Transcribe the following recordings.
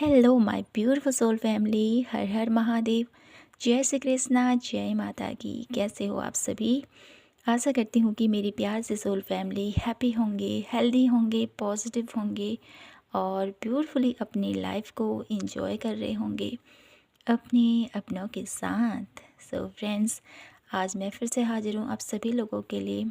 Hello my beautiful soul family, हर हर महादेव। जय श्री कृष्णा, जय माता की। कैसे हो आप सभी? आशा करती हूँ कि मेरी प्यार से सोल फैमिली हैप्पी होंगे, हेल्दी होंगे, पॉजिटिव होंगे और ब्यूटीफुली अपनी लाइफ को एंजॉय कर रहे होंगे अपने अपनों के साथ। सो फ्रेंड्स, आज मैं फिर से हाजिर हूँ आप सभी लोगों के लिए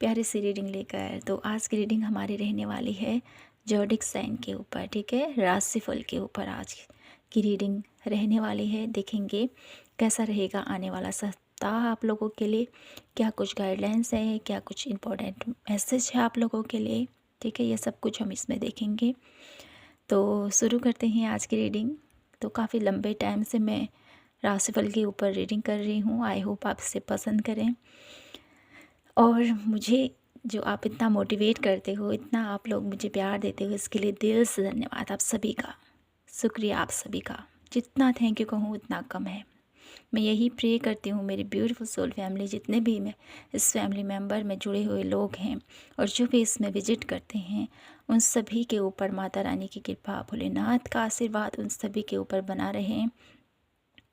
प्यारी सी रीडिंग लेकर। तो आज की रीडिंग हमारी रहने वाली है ज़ोडिएक साइन के ऊपर, ठीक है, राशिफल के ऊपर आज की रीडिंग रहने वाली है। देखेंगे कैसा रहेगा आने वाला सप्ताह आप लोगों के लिए, क्या कुछ गाइडलाइंस है, क्या कुछ इम्पोर्टेंट मैसेज है आप लोगों के लिए, ठीक है। ये सब कुछ हम इसमें देखेंगे। तो शुरू करते हैं आज की रीडिंग। तो काफ़ी लंबे टाइम से मैं राशिफल के ऊपर रीडिंग कर रही हूँ। आई होप आप इसे पसंद करें और मुझे जो आप इतना मोटिवेट करते हो, इतना आप लोग मुझे प्यार देते हो, इसके लिए दिल से धन्यवाद आप सभी का। शुक्रिया आप सभी का। जितना थैंक यू कहूँ उतना कम है। मैं यही प्रे करती हूँ मेरी ब्यूटीफुल सोल फैमिली, जितने भी मैं इस फैमिली मेम्बर में जुड़े हुए लोग हैं और जो भी इसमें विजिट करते हैं, उन सभी के ऊपर माता रानी की कृपा, भोलेनाथ का आशीर्वाद उन सभी के ऊपर बना रहे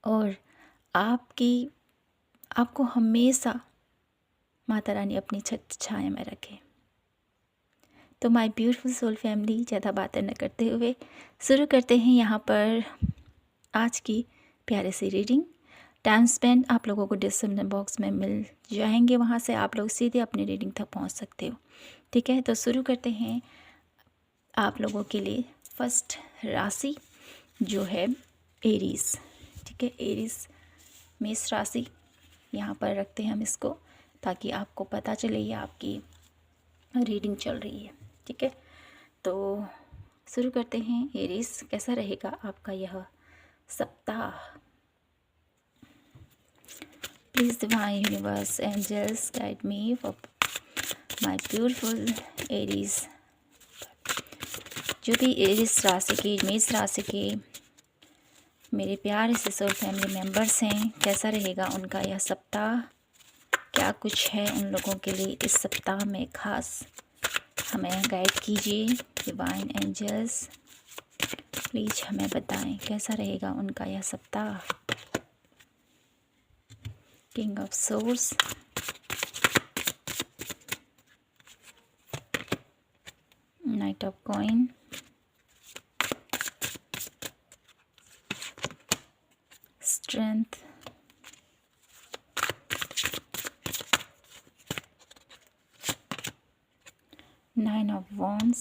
और आपको हमेशा माता रानी अपनी छत्र छाया में रखे। तो माय ब्यूटीफुल सोल फैमिली, ज़्यादा बातें न करते हुए शुरू करते हैं यहाँ पर आज की प्यारे सी रीडिंग। टाइम स्पेंड आप लोगों को डिस्क्रिप्शन बॉक्स में मिल जाएंगे, वहाँ से आप लोग सीधे अपनी रीडिंग तक पहुँच सकते हो, ठीक है। तो शुरू करते हैं आप लोगों के लिए फर्स्ट राशि जो है एरीज, ठीक है। एरीज मेष राशि यहाँ पर रखते हैं हम इसको, ताकि आपको पता चले ये आपकी रीडिंग चल रही है, ठीक है। तो शुरू करते हैं। एरीज, कैसा रहेगा आपका यह सप्ताह? Please divine universe angels guide me for my beautiful Aries. जो भी एरीज राशि की, मेष राशि के मेरे प्यारे से सोल फैमिली मेम्बर्स हैं, कैसा रहेगा उनका यह सप्ताह? क्या कुछ है उन लोगों के लिए इस सप्ताह में खास? हमें गाइड कीजिए डिवाइन एंजल्स, प्लीज हमें बताएं कैसा रहेगा उनका यह सप्ताह। King of swords, knight of coin, strength, nine of wands,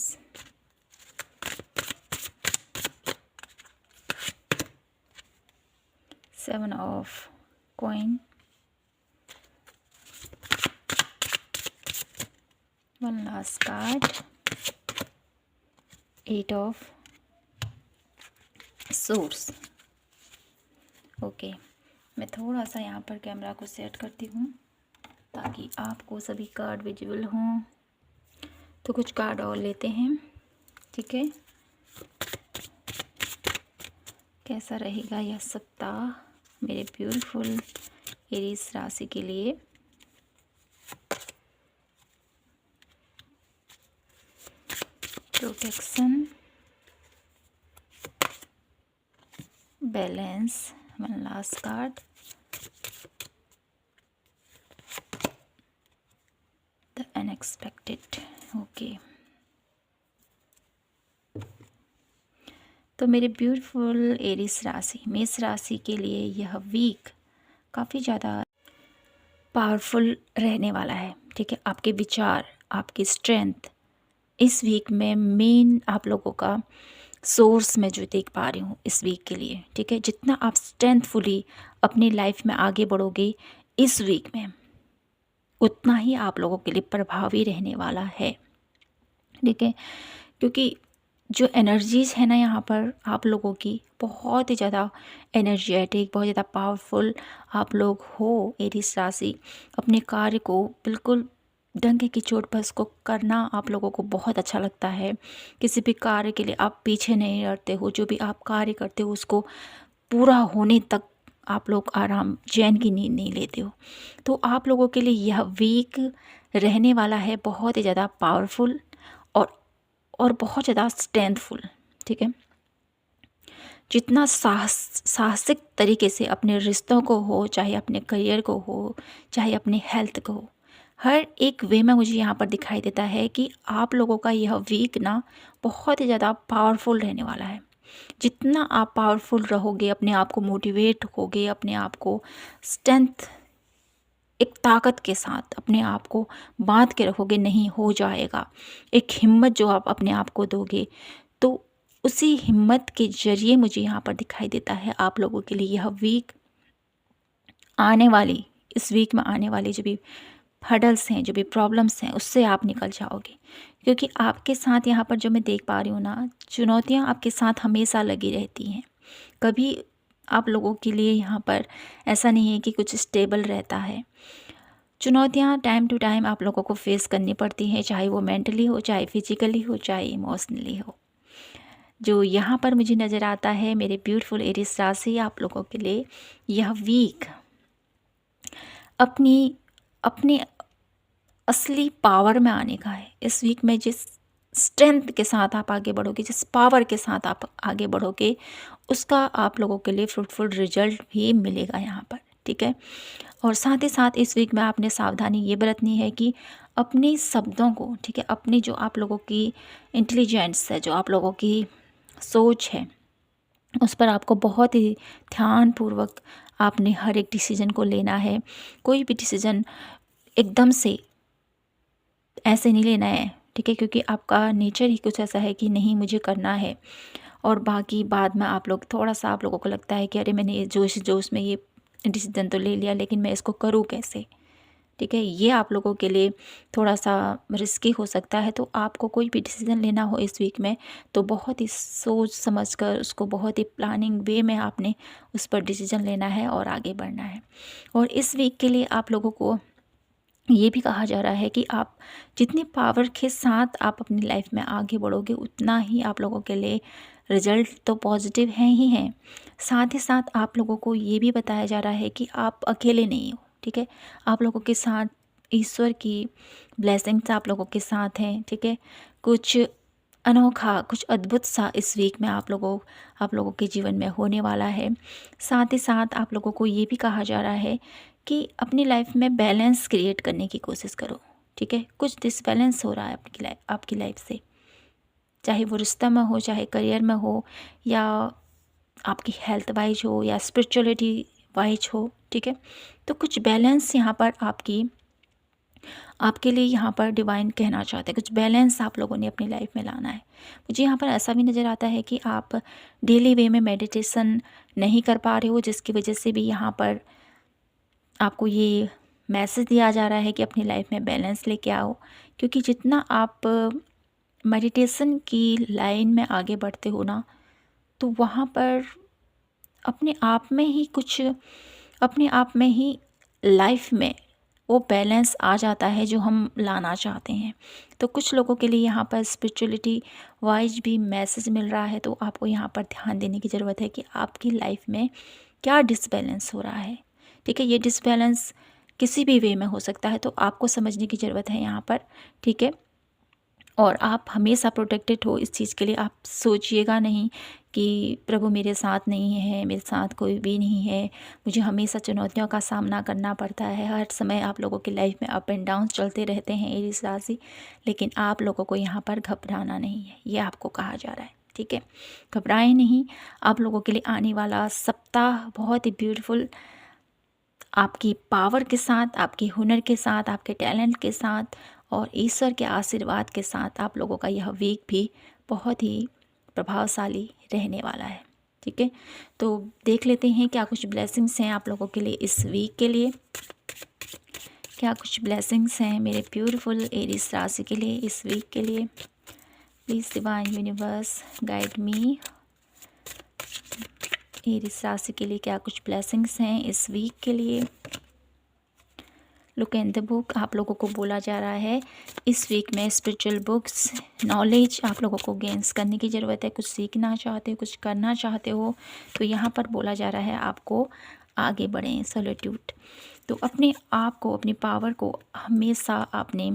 seven of coin, one last card, eight of swords. Okay, मैं थोड़ा सा यहाँ पर कैमरा को सेट करती हूँ ताकि आपको सभी कार्ड विजिबल हों। तो कुछ कार्ड और लेते हैं, ठीक है। कैसा रहेगा यह सप्ताह मेरे ब्यूटीफुल एरीज राशि के लिए? Protection, balance, one last card, the unexpected. Okay, तो मेरे ब्यूटीफुल एरीज राशि, मेष राशि के लिए यह वीक काफ़ी ज़्यादा पावरफुल रहने वाला है, ठीक है। आपके विचार, आपकी स्ट्रेंथ इस वीक में मेन आप लोगों का सोर्स में जो देख पा रही हूँ इस वीक के लिए, ठीक है। जितना आप स्ट्रेंथफुली अपनी लाइफ में आगे बढ़ोगे इस वीक में, उतना ही आप लोगों के लिए प्रभावी रहने वाला है, ठीक है। क्योंकि जो एनर्जीज़ है ना यहाँ पर आप लोगों की, बहुत ही ज़्यादा एनर्जेटिक, बहुत ज़्यादा पावरफुल आप लोग हो। एरीज राशि अपने कार्य को बिल्कुल डंके की चोट पर उसको करना आप लोगों को बहुत अच्छा लगता है। किसी भी कार्य के लिए आप पीछे नहीं हटते हो, जो भी आप कार्य करते हो उसको पूरा होने तक आप लोग आराम चैन की नींद नहीं लेते हो। तो आप लोगों के लिए यह वीक रहने वाला है बहुत ही ज़्यादा पावरफुल और बहुत ज़्यादा स्ट्रेंथफुल, ठीक है। जितना साहसिक तरीके से अपने रिश्तों को हो, चाहे अपने करियर को हो, चाहे अपने हेल्थ को हो, हर एक वे में मुझे यहाँ पर दिखाई देता है कि आप लोगों का यह वीक ना बहुत ही ज़्यादा पावरफुल रहने वाला है। जितना आप पावरफुल रहोगे, अपने आप को मोटिवेट होगे, अपने आप को स्ट्रेंथ, एक ताकत के साथ अपने आप को बांध के रखोगे, नहीं हो जाएगा। एक हिम्मत जो आप अपने आप को दोगे, तो उसी हिम्मत के ज़रिए मुझे यहाँ पर दिखाई देता है आप लोगों के लिए यह वीक आने वाली, इस वीक में आने वाली जो भी हर्डल्स हैं, जो भी प्रॉब्लम्स हैं, उससे आप निकल जाओगे। क्योंकि आपके साथ यहाँ पर जो मैं देख पा रही हूँ ना, चुनौतियाँ आपके साथ हमेशा लगी रहती हैं। कभी आप लोगों के लिए यहाँ पर ऐसा नहीं है कि कुछ स्टेबल रहता है। चुनौतियाँ टाइम टू टाइम आप लोगों को फेस करनी पड़ती हैं, चाहे वो मेंटली हो, चाहे फिजिकली हो, चाहे इमोशनली हो। जो यहाँ पर मुझे नज़र आता है मेरे ब्यूटीफुल एरीज राशि, आप लोगों के लिए यह वीक अपनी अपने असली पावर में आने का है। इस वीक में जिस स्ट्रेंथ के साथ आप आगे बढ़ोगे, जिस पावर के साथ आप आगे बढ़ोगे, उसका आप लोगों के लिए फ्रूटफुल रिजल्ट भी मिलेगा यहाँ पर, ठीक है। और साथ ही साथ इस वीक में आपने सावधानी ये बरतनी है कि अपने शब्दों को, ठीक है, अपनी जो आप लोगों की इंटेलिजेंस है, जो आप लोगों की सोच है, उस पर आपको बहुत ही ध्यानपूर्वक आपने हर एक डिसीजन को लेना है। कोई भी डिसीजन एकदम से ऐसे नहीं लेना है, ठीक है, क्योंकि आपका नेचर ही कुछ ऐसा है कि नहीं मुझे करना है, और बाकी बाद में आप लोग थोड़ा सा, आप लोगों को लगता है कि अरे मैंने ये जोश जोश में ये डिसीजन तो ले लिया, लेकिन मैं इसको करूँ कैसे, ठीक है। ये आप लोगों के लिए थोड़ा सा रिस्की हो सकता है। तो आपको कोई भी डिसीज़न लेना हो इस वीक में, तो बहुत ही सोच समझ कर उसको बहुत ही प्लानिंग वे में आपने उस पर डिसीज़न लेना है और आगे बढ़ना है। और इस वीक के लिए आप लोगों को ये भी कहा जा रहा है कि आप जितने पावर के साथ आप अपनी लाइफ में आगे बढ़ोगे, उतना ही आप लोगों के लिए रिजल्ट तो पॉजिटिव हैं ही हैं। साथ ही साथ आप लोगों को ये भी बताया जा रहा है कि आप अकेले नहीं हो, ठीक है। आप लोगों के साथ ईश्वर की ब्लेसिंग्स आप लोगों के साथ हैं, ठीक है। कुछ अनोखा, कुछ अद्भुत सा इस वीक में आप लोगों के जीवन में होने वाला है। साथ ही साथ आप लोगों को ये भी कहा जा रहा है कि अपनी लाइफ में बैलेंस क्रिएट करने की कोशिश करो, ठीक है। कुछ डिसबैलेंस हो रहा है आपकी लाइफ से, चाहे वो रिश्ता में हो, चाहे करियर में हो, या आपकी हेल्थ वाइज हो, या स्पिरिचुअलिटी वाइज हो, ठीक है। तो कुछ बैलेंस यहाँ पर आपके लिए यहाँ पर डिवाइन कहना चाहते हैं। कुछ बैलेंस आप लोगों ने अपनी लाइफ में लाना है। मुझे यहाँ पर ऐसा भी नज़र आता है कि आप डेली वे में मेडिटेशन नहीं कर पा रहे हो, जिसकी वजह से भी यहाँ पर आपको ये मैसेज दिया जा रहा है कि अपनी लाइफ में बैलेंस लेके आओ। क्योंकि जितना आप मेडिटेशन की लाइन में आगे बढ़ते हो ना, तो वहाँ पर अपने आप में ही लाइफ में वो बैलेंस आ जाता है जो हम लाना चाहते हैं। तो कुछ लोगों के लिए यहाँ पर स्पिरिचुअलिटी वाइज भी मैसेज मिल रहा है। तो आपको यहाँ पर ध्यान देने की ज़रूरत है कि आपकी लाइफ में क्या डिसबैलेंस हो रहा है, ठीक है। ये डिसबैलेंस किसी भी वे में हो सकता है, तो आपको समझने की ज़रूरत है यहाँ पर, ठीक है। और आप हमेशा प्रोटेक्टेड हो, इस चीज़ के लिए आप सोचिएगा नहीं कि प्रभु मेरे साथ नहीं है, मेरे साथ कोई भी नहीं है, मुझे हमेशा चुनौतियों का सामना करना पड़ता है। हर समय आप लोगों की लाइफ में अप एंड डाउन चलते रहते हैं एरीज राशि, लेकिन आप लोगों को यहाँ पर घबराना नहीं है, ये आपको कहा जा रहा है, ठीक है। घबराएं नहीं। आप लोगों के लिए आने वाला सप्ताह बहुत ही ब्यूटीफुल, आपकी पावर के साथ, आपके हुनर के साथ, आपके टैलेंट के साथ और ईश्वर के आशीर्वाद के साथ आप लोगों का यह वीक भी बहुत ही प्रभावशाली रहने वाला है, ठीक है। तो देख लेते हैं क्या कुछ ब्लेसिंग्स हैं आप लोगों के लिए इस वीक के लिए। क्या कुछ ब्लेसिंग्स हैं मेरे ब्यूटीफुल एरीज राशि के लिए इस वीक के लिए। Please divine universe guide me. Aries राशि के लिए क्या कुछ ब्लेसिंग्स हैं इस वीक के लिए। Look in the book. आप लोगों को बोला जा रहा है इस वीक में स्पिरिचुअल बुक्स, नॉलेज आप लोगों को गेंस करने की ज़रूरत है। कुछ सीखना चाहते हो, कुछ करना चाहते हो, तो यहाँ पर बोला जा रहा है आपको आगे बढ़ें। सॉलिट्यूड। तो अपने आप को, अपनी पावर को हमेशा आपने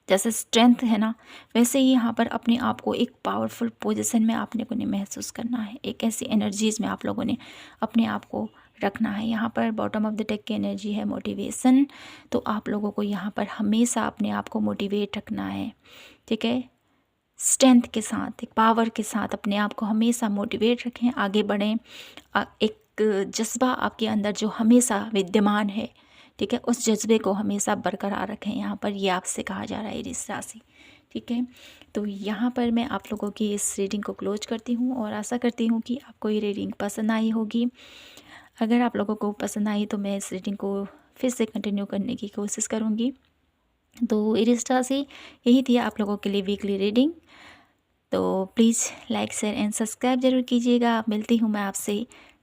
जैसे स्ट्रेंथ है ना, वैसे ही यहाँ पर अपने आप को एक पावरफुल पोजीशन में आपने को ने महसूस करना है। एक ऐसी एनर्जीज़ में आप लोगों ने अपने आप को रखना है। यहाँ पर बॉटम ऑफ द डेक की एनर्जी है मोटिवेशन, तो आप लोगों को यहाँ पर हमेशा अपने आप को मोटिवेट रखना है, ठीक है। स्ट्रेंथ के साथ, एक पावर के साथ अपने आप को हमेशा मोटिवेट रखें, आगे बढ़ें। एक जज्बा आपके अंदर जो हमेशा विद्यमान है, ठीक है, उस जज्बे को हमेशा बरकरार रखें। यहाँ पर ये आपसे कहा जा रहा है एरीज राशि, ठीक है। तो यहाँ पर मैं आप लोगों की इस रीडिंग को क्लोज करती हूँ और आशा करती हूँ कि आपको ये रीडिंग पसंद आई होगी। अगर आप लोगों को पसंद आई तो मैं इस रीडिंग को फिर से कंटिन्यू करने की कोशिश करूँगी। तो एरीज राशि यही थी आप लोगों के लिए वीकली रीडिंग। तो please like share and subscribe ज़रूर कीजिएगा। मिलती हूँ मैं आपसे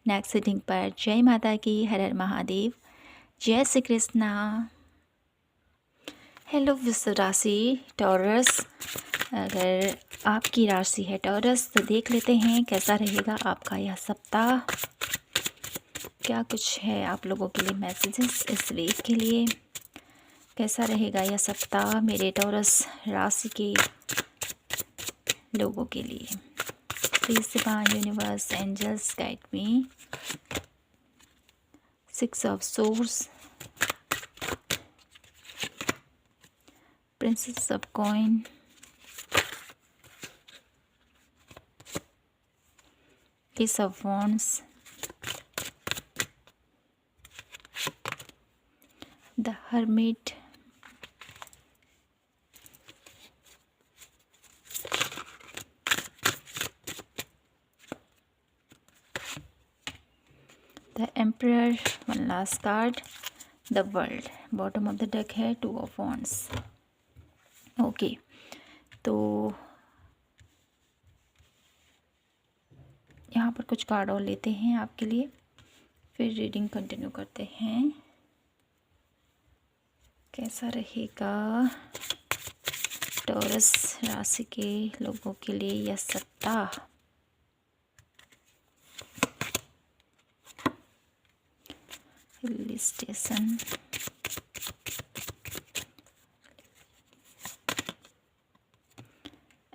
नेक्स्ट रीडिंग पर। जय माता की, हर हर महादेव, जय श्री कृष्णा। हेलो वृश्चिक राशि टॉरस, अगर आपकी राशि है टॉरस तो देख लेते हैं कैसा रहेगा आपका यह सप्ताह। क्या कुछ है आप लोगों के लिए मैसेजेस इस वीक के लिए, कैसा रहेगा यह सप्ताह मेरे टॉरस राशि के लोगों के लिए। Please divine universe angels guide me. 6 of swords, princess of coin, ace of wands, the hermit, the emperor, one last card, the world. Bottom of the deck है 2 ऑफ वॉन्ड्स। ओके, तो यहाँ पर कुछ कार्ड और लेते हैं आपके लिए, फिर रीडिंग कंटिन्यू करते हैं। कैसा रहेगा टॉरस राशि के लोगों के लिए यह सप्ताह। Hill station,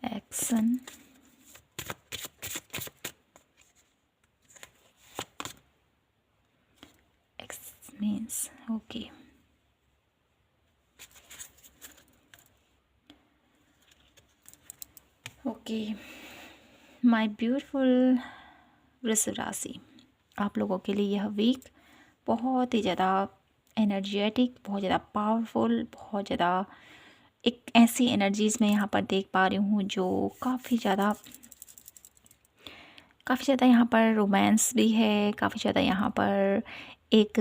action, means okay. Okay my beautiful वृश्चिक राशि, आप लोगों के लिए यह वीक बहुत ही ज़्यादा एनर्जेटिक, बहुत ज़्यादा पावरफुल, बहुत ज़्यादा एक ऐसी एनर्जीज़ मैं यहाँ पर देख पा रही हूँ जो काफ़ी ज़्यादा यहाँ पर रोमांस भी है, काफ़ी ज़्यादा यहाँ पर एक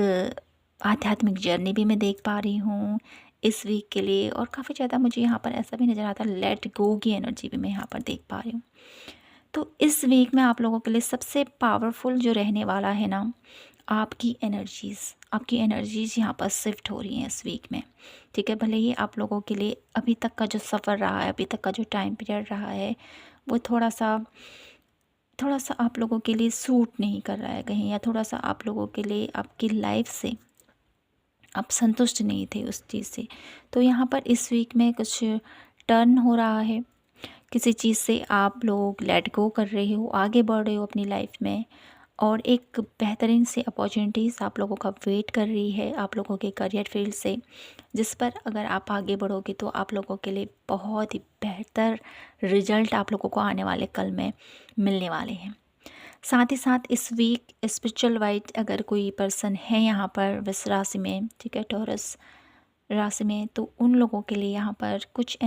आध्यात्मिक जर्नी भी मैं देख पा रही हूँ इस वीक के लिए। और काफ़ी ज़्यादा मुझे यहाँ पर ऐसा भी नज़र आता है लेट गो की एनर्जी भी मैं यहाँ पर देख पा रही हूँ। तो इस वीक में आप लोगों के लिए सबसे पावरफुल जो रहने वाला है ना, आपकी एनर्जीज़ यहाँ पर शिफ्ट हो रही हैं इस वीक में, ठीक है। भले ही आप लोगों के लिए अभी तक का जो सफ़र रहा है, अभी तक का जो टाइम पीरियड रहा है, वो थोड़ा सा आप लोगों के लिए सूट नहीं कर रहा है कहीं, या थोड़ा सा आप लोगों के लिए आपकी लाइफ से आप संतुष्ट नहीं थे उस चीज़ से। तो यहाँ पर इस वीक में कुछ टर्न हो रहा है, किसी चीज़ से आप लोग लेट गो कर रहे हो, आगे बढ़ रहे हो अपनी लाइफ में, और एक बेहतरीन सी अपॉर्चुनिटीज़ आप लोगों का वेट कर रही है आप लोगों के करियर फील्ड से, जिस पर अगर आप आगे बढ़ोगे तो आप लोगों के लिए बहुत ही बेहतर रिजल्ट आप लोगों को आने वाले कल में मिलने वाले हैं। साथ ही साथ इस वीक स्पिरिचुअल वाइज अगर कोई पर्सन है यहाँ पर वृश्चिक राशि में, ठीक है, टॉरस राशि में, तो उन लोगों के लिए यहाँ पर कुछ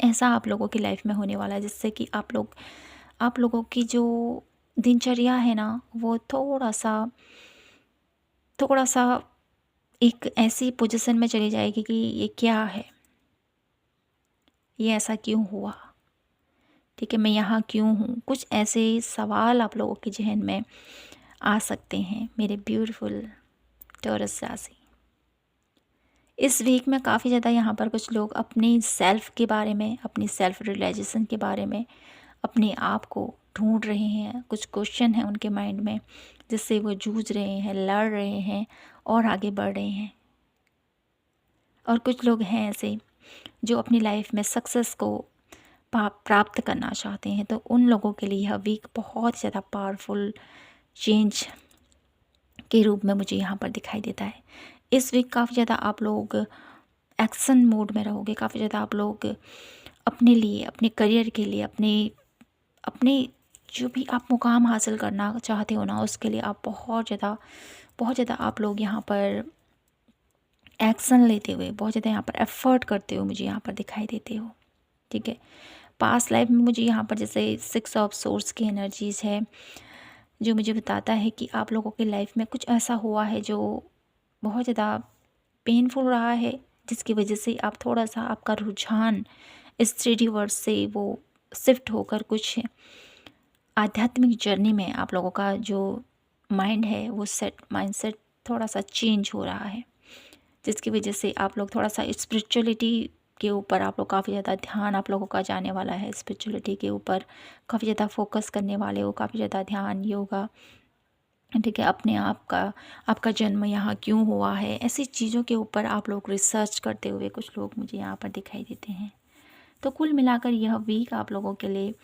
ऐसा आप लोगों की लाइफ में होने वाला है जिससे कि आप लोगों की जो दिनचर्या है ना, वो थोड़ा सा एक ऐसी पोजीशन में चली जाएगी कि ये क्या है, ये ऐसा क्यों हुआ, ठीक है, मैं यहाँ क्यों हूँ। कुछ ऐसे सवाल आप लोगों के जहन में आ सकते हैं मेरे ब्यूटीफुल टॉरस राशि। इस वीक में काफ़ी ज़्यादा यहाँ पर कुछ लोग अपनी सेल्फ़ के बारे में, अपनी सेल्फ़ रियलाइजेशन के बारे में, अपने आप को ढूंढ रहे हैं। कुछ क्वेश्चन हैं उनके माइंड में जिससे वो जूझ रहे हैं, लड़ रहे हैं और आगे बढ़ रहे हैं। और कुछ लोग हैं ऐसे जो अपनी लाइफ में सक्सेस को प्राप्त करना चाहते हैं, तो उन लोगों के लिए यह वीक बहुत ज़्यादा पावरफुल चेंज के रूप में मुझे यहाँ पर दिखाई देता है। इस वीक काफ़ी ज़्यादा आप लोग एक्शन मोड में रहोगे, काफ़ी ज़्यादा आप लोग अपने लिए, अपने करियर के लिए, अपने अपने जो भी आप मुकाम हासिल करना चाहते हो ना, उसके लिए आप बहुत ज़्यादा आप लोग यहाँ पर एक्शन लेते हुए, बहुत ज़्यादा यहाँ पर एफ़र्ट करते हुए मुझे यहाँ पर दिखाई देते हो। ठीक है, पास्ट लाइफ में मुझे यहाँ पर जैसे 6 ऑफ सोर्स की एनर्जीज़ है, जो मुझे बताता है कि आप लोगों की लाइफ में कुछ ऐसा हुआ है जो बहुत ज़्यादा पेनफुल रहा है, जिसकी वजह से आप थोड़ा-सा आपका रुझान इस 3D वर्ल्ड से वो शिफ्ट होकर कुछ आध्यात्मिक जर्नी में आप लोगों का जो माइंड है वो माइंडसेट थोड़ा-सा चेंज हो रहा है, जिसकी वजह से आप लोग थोड़ा-सा स्पिरिचुअलिटी के ऊपर आप लोग काफ़ी ज़्यादा ध्यान आप लोगों का जाने वाला है। स्पिरिचुअलिटी के ऊपर काफ़ी ज़्यादा फोकस करने वाले हो, काफ़ी ज़्यादा ध्यान, योगा, ठीक है, अपने आप का, आपका जन्म यहाँ क्यों हुआ है, ऐसी चीज़ों के ऊपर आप लोग रिसर्च करते हुए कुछ लोग मुझे यहाँ पर दिखाई देते हैं। तो कुल मिलाकर यह वीक आप लोगों के लिए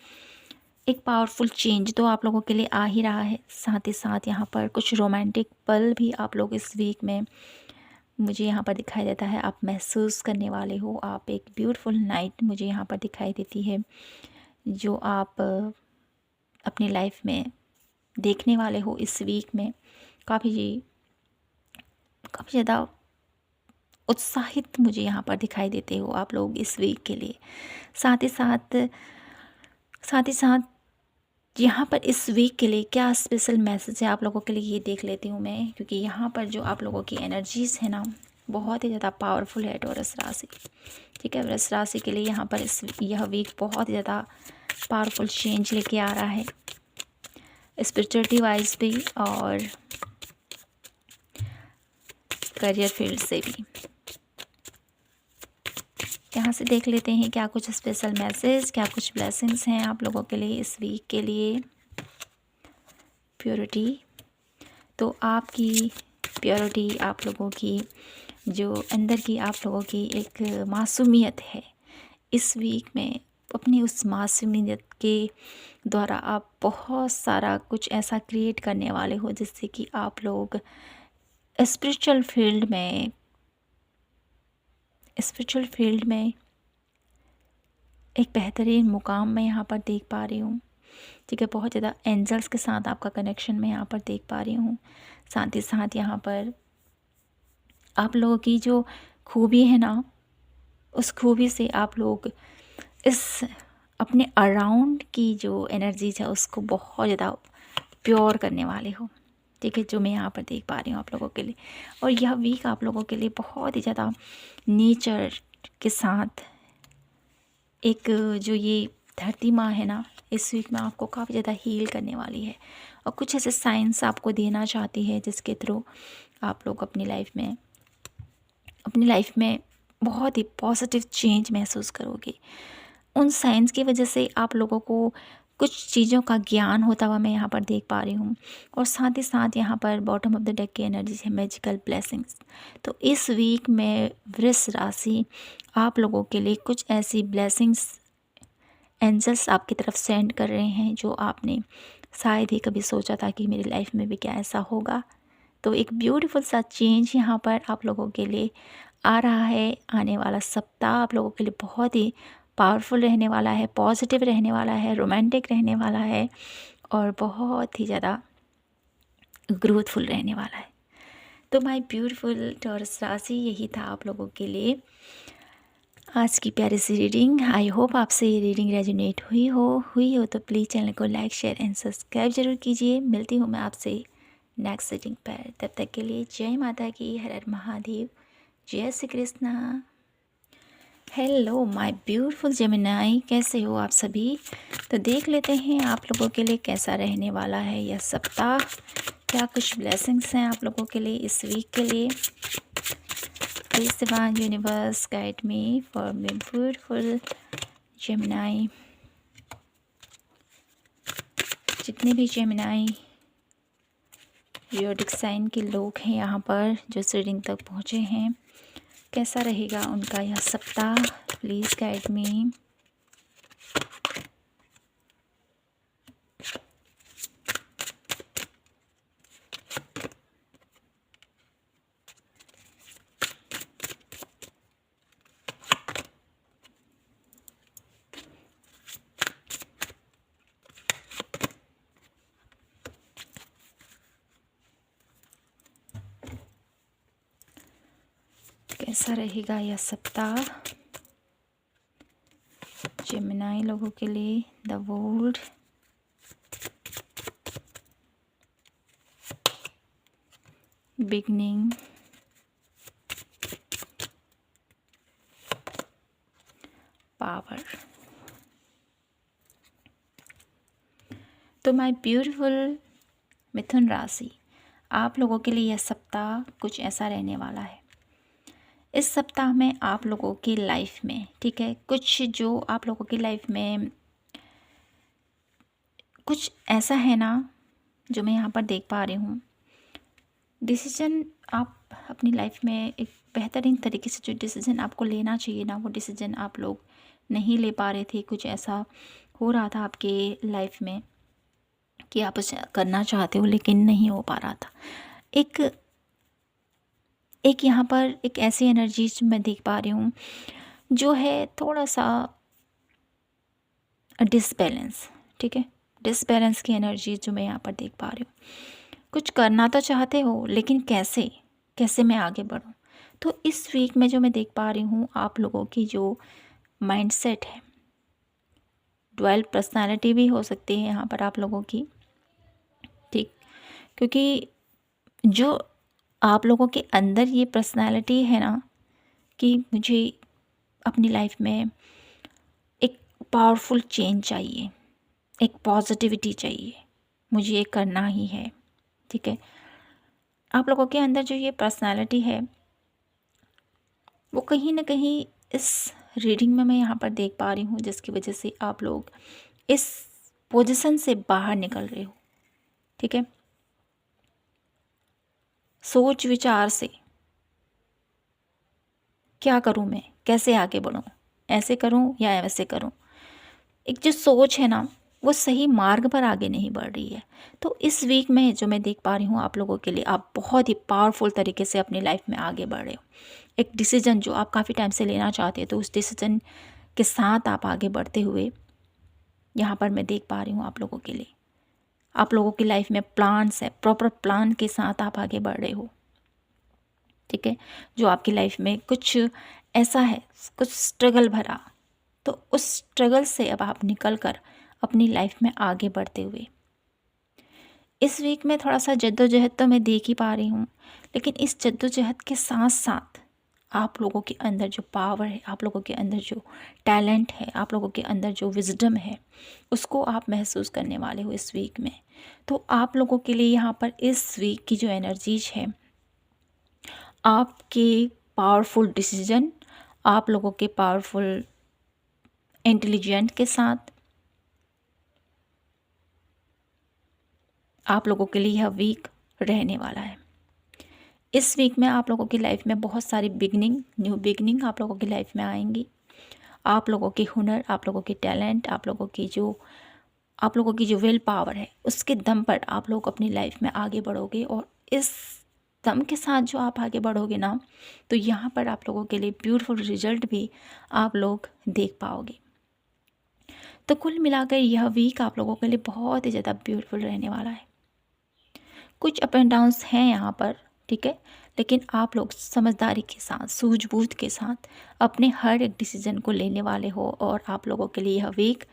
एक पावरफुल चेंज तो आप लोगों के लिए आ ही रहा है। साथ ही साथ यहाँ पर कुछ रोमांटिक पल भी आप लोग इस वीक में मुझे यहाँ पर दिखाई देता है, आप महसूस करने वाले हो। आप एक ब्यूटीफुल नाइट मुझे यहाँ पर दिखाई देती है, जो आप अपनी लाइफ में देखने वाले हो इस वीक में। काफ़ी ज़्यादा उत्साहित मुझे यहाँ पर दिखाई देते हो आप लोग इस वीक के लिए। साथ ही साथ यहाँ पर इस वीक के लिए क्या स्पेशल मैसेज है आप लोगों के लिए, ये देख लेती हूँ मैं, क्योंकि यहाँ पर जो आप लोगों की एनर्जीज़ है ना, बहुत ही ज़्यादा पावरफुल है टॉरस राशि। ठीक है, वृष राशि के लिए यहाँ पर यह वीक बहुत ज़्यादा पावरफुल चेंज लेके आ रहा है, स्पिरिचुअलिटी वाइज भी और करियर फील्ड से भी। यहाँ से देख लेते हैं क्या कुछ स्पेशल मैसेज, क्या कुछ ब्लेसिंग्स हैं आप लोगों के लिए इस वीक के लिए। प्योरिटी, तो आपकी प्योरिटी, आप लोगों की जो अंदर की आप लोगों की एक मासूमियत है, इस वीक में अपनी उस मासूमियत के द्वारा आप बहुत सारा कुछ ऐसा क्रिएट करने वाले हो, जिससे कि आप लोग स्पिरिचुअल फील्ड में एक बेहतरीन मुकाम मैं यहाँ पर देख पा रही हूँ। ठीक है, बहुत ज़्यादा एंजल्स के साथ आपका कनेक्शन मैं यहाँ पर देख पा रही हूँ। साथ ही साथ यहाँ पर आप लोगों की जो खूबी है ना, उस खूबी से आप लोग इस अपने अराउंड की जो एनर्जीज है उसको बहुत ज़्यादा प्योर करने वाले हो। ठीक है, जो मैं यहाँ पर देख पा रही हूँ आप लोगों के लिए। और यह वीक आप लोगों के लिए बहुत ही ज़्यादा नेचर के साथ एक जो ये धरती माँ है ना, इस वीक में आपको काफ़ी ज़्यादा हील करने वाली है और कुछ ऐसे साइंस आपको देना चाहती है, जिसके थ्रू आप लोग अपनी लाइफ में बहुत ही पॉजिटिव चेंज महसूस करोगे। उन साइंस की वजह से आप लोगों को कुछ चीज़ों का ज्ञान होता हुआ मैं यहाँ पर देख पा रही हूँ। और साथ ही साथ यहाँ पर बॉटम ऑफ द डेक की एनर्जी है मैजिकल ब्लेसिंग्स। तो इस वीक में वृष राशि आप लोगों के लिए कुछ ऐसी ब्लेसिंग्स एंजल्स आपकी तरफ सेंड कर रहे हैं, जो आपने शायद ही कभी सोचा था कि मेरी लाइफ में भी क्या ऐसा होगा। तो एक ब्यूटीफुल सा चेंज यहाँ पर आप लोगों के लिए आ रहा है। आने वाला सप्ताह आप लोगों के लिए बहुत ही पावरफुल रहने वाला है, पॉजिटिव रहने वाला है, रोमांटिक रहने वाला है और बहुत ही ज़्यादा ग्रोथफुल रहने वाला है। तो माय ब्यूटीफुल टॉरस राशि, यही था आप लोगों के लिए आज की प्यारी सी रीडिंग। आई होप आपसे ये रीडिंग रेजोनेट हुई हो तो प्लीज़ चैनल को लाइक, शेयर एंड सब्सक्राइब जरूर कीजिए। मिलती हूँ मैं आपसे नेक्स्ट रीडिंग पर। तब तक के लिए जय माता की, हर हर महादेव, जय Shri Krishna. Hello my beautiful Gemini, कैसे हो आप सभी। तो देख लेते हैं आप लोगों के लिए कैसा रहने वाला है यह सप्ताह, क्या कुछ ब्लेसिंग्स हैं आप लोगों के लिए इस वीक के लिए। Please divine universe guide me for my beautiful Gemini. जितने भी जेमिनाई ज़ोडिएक साइन के लोग हैं यहाँ पर जो इस रीडिंग तक पहुँचे हैं, कैसा रहेगा उनका यह सप्ताह, प्लीज़ गाइड मी। कैसा रहेगा यह सप्ताह जेमिनी लोगों के लिए, द वर्ल्ड, बिगनिंग, पावर। तो माय ब्यूटीफुल मिथुन राशि, आप लोगों के लिए यह सप्ताह कुछ ऐसा रहने वाला है। इस सप्ताह में आप लोगों की लाइफ में, ठीक है, कुछ जो आप लोगों की लाइफ में कुछ ऐसा है ना जो मैं यहाँ पर देख पा रही हूँ। डिसीजन आप अपनी लाइफ में एक बेहतरीन तरीके से जो डिसीजन आपको लेना चाहिए ना, वो डिसीजन आप लोग नहीं ले पा रहे थे। कुछ ऐसा हो रहा था आपके लाइफ में कि आप उसे करना चाहते हो लेकिन नहीं हो पा रहा था। एक यहाँ पर एक ऐसी एनर्जी मैं देख पा रही हूँ जो है थोड़ा सा डिसबैलेंस, ठीक है, डिसबैलेंस की एनर्जी जो मैं यहाँ पर देख पा रही हूँ। कुछ करना तो चाहते हो लेकिन कैसे कैसे मैं आगे बढ़ूँ। तो इस वीक में जो मैं देख पा रही हूँ आप लोगों की जो माइंडसेट है, ड्वेल पर्सनालिटी भी हो सकती है यहाँ पर आप लोगों की, ठीक, क्योंकि जो आप लोगों के अंदर ये पर्सनालिटी है ना कि मुझे अपनी लाइफ में एक पावरफुल चेंज चाहिए, एक पॉजिटिविटी चाहिए, मुझे ये करना ही है, ठीक है। आप लोगों के अंदर जो ये पर्सनालिटी है वो कहीं ना कहीं इस रीडिंग में मैं यहाँ पर देख पा रही हूँ, जिसकी वजह से आप लोग इस पोजीशन से बाहर निकल रहे हो, ठीक है। सोच विचार से क्या करूँ मैं, कैसे आगे बढ़ूँ, ऐसे करूँ या वैसे करूँ, एक जो सोच है ना वो सही मार्ग पर आगे नहीं बढ़ रही है। तो इस वीक में जो मैं देख पा रही हूँ आप लोगों के लिए, आप बहुत ही पावरफुल तरीके से अपनी लाइफ में आगे बढ़ रहे हो। एक डिसीजन जो आप काफ़ी टाइम से लेना चाहते हो, तो उस डिसीजन के साथ आप आगे बढ़ते हुए यहाँ पर मैं देख पा रही हूँ आप लोगों के लिए। आप लोगों की लाइफ में प्लान्स है, प्रॉपर प्लान के साथ आप आगे बढ़ रहे हो, ठीक है। जो आपकी लाइफ में कुछ ऐसा है, कुछ स्ट्रगल भरा, तो उस स्ट्रगल से अब आप निकल कर अपनी लाइफ में आगे बढ़ते हुए इस वीक में थोड़ा सा जद्दोजहद तो मैं देख ही पा रही हूँ, लेकिन इस जद्दोजहद के साथ साथ आप लोगों के अंदर जो पावर है, आप लोगों के अंदर जो टैलेंट है, आप लोगों के अंदर जो विजडम है, उसको आप महसूस करने वाले हो इस वीक में। तो आप लोगों के लिए यहाँ पर इस वीक की जो एनर्जीज है, आपके पावरफुल डिसीजन, आप लोगों के पावरफुल इंटेलिजेंट के साथ आप लोगों के लिए यह वीक रहने वाला है। इस वीक में आप लोगों की लाइफ में बहुत सारी बिगनिंग, न्यू बिगनिंग आप लोगों की लाइफ में आएंगी। आप लोगों के हुनर, आप लोगों के टैलेंट, आप लोगों की जो विल पावर है, उसके दम पर आप लोग अपनी लाइफ में आगे बढ़ोगे। और इस दम के साथ जो आप आगे बढ़ोगे ना, तो यहाँ पर आप लोगों के लिए ब्यूटीफुल रिजल्ट भी आप लोग देख पाओगे। तो कुल मिलाकर यह वीक आप लोगों के लिए बहुत ही ज़्यादा ब्यूटीफुल रहने वाला है। कुछ अप एंड डाउन्स हैं यहाँ पर, ठीक है, लेकिन आप लोग समझदारी के साथ, सूझबूझ के साथ अपने हर एक डिसीजन को लेने वाले हो। और आप लोगों के लिए यह वीक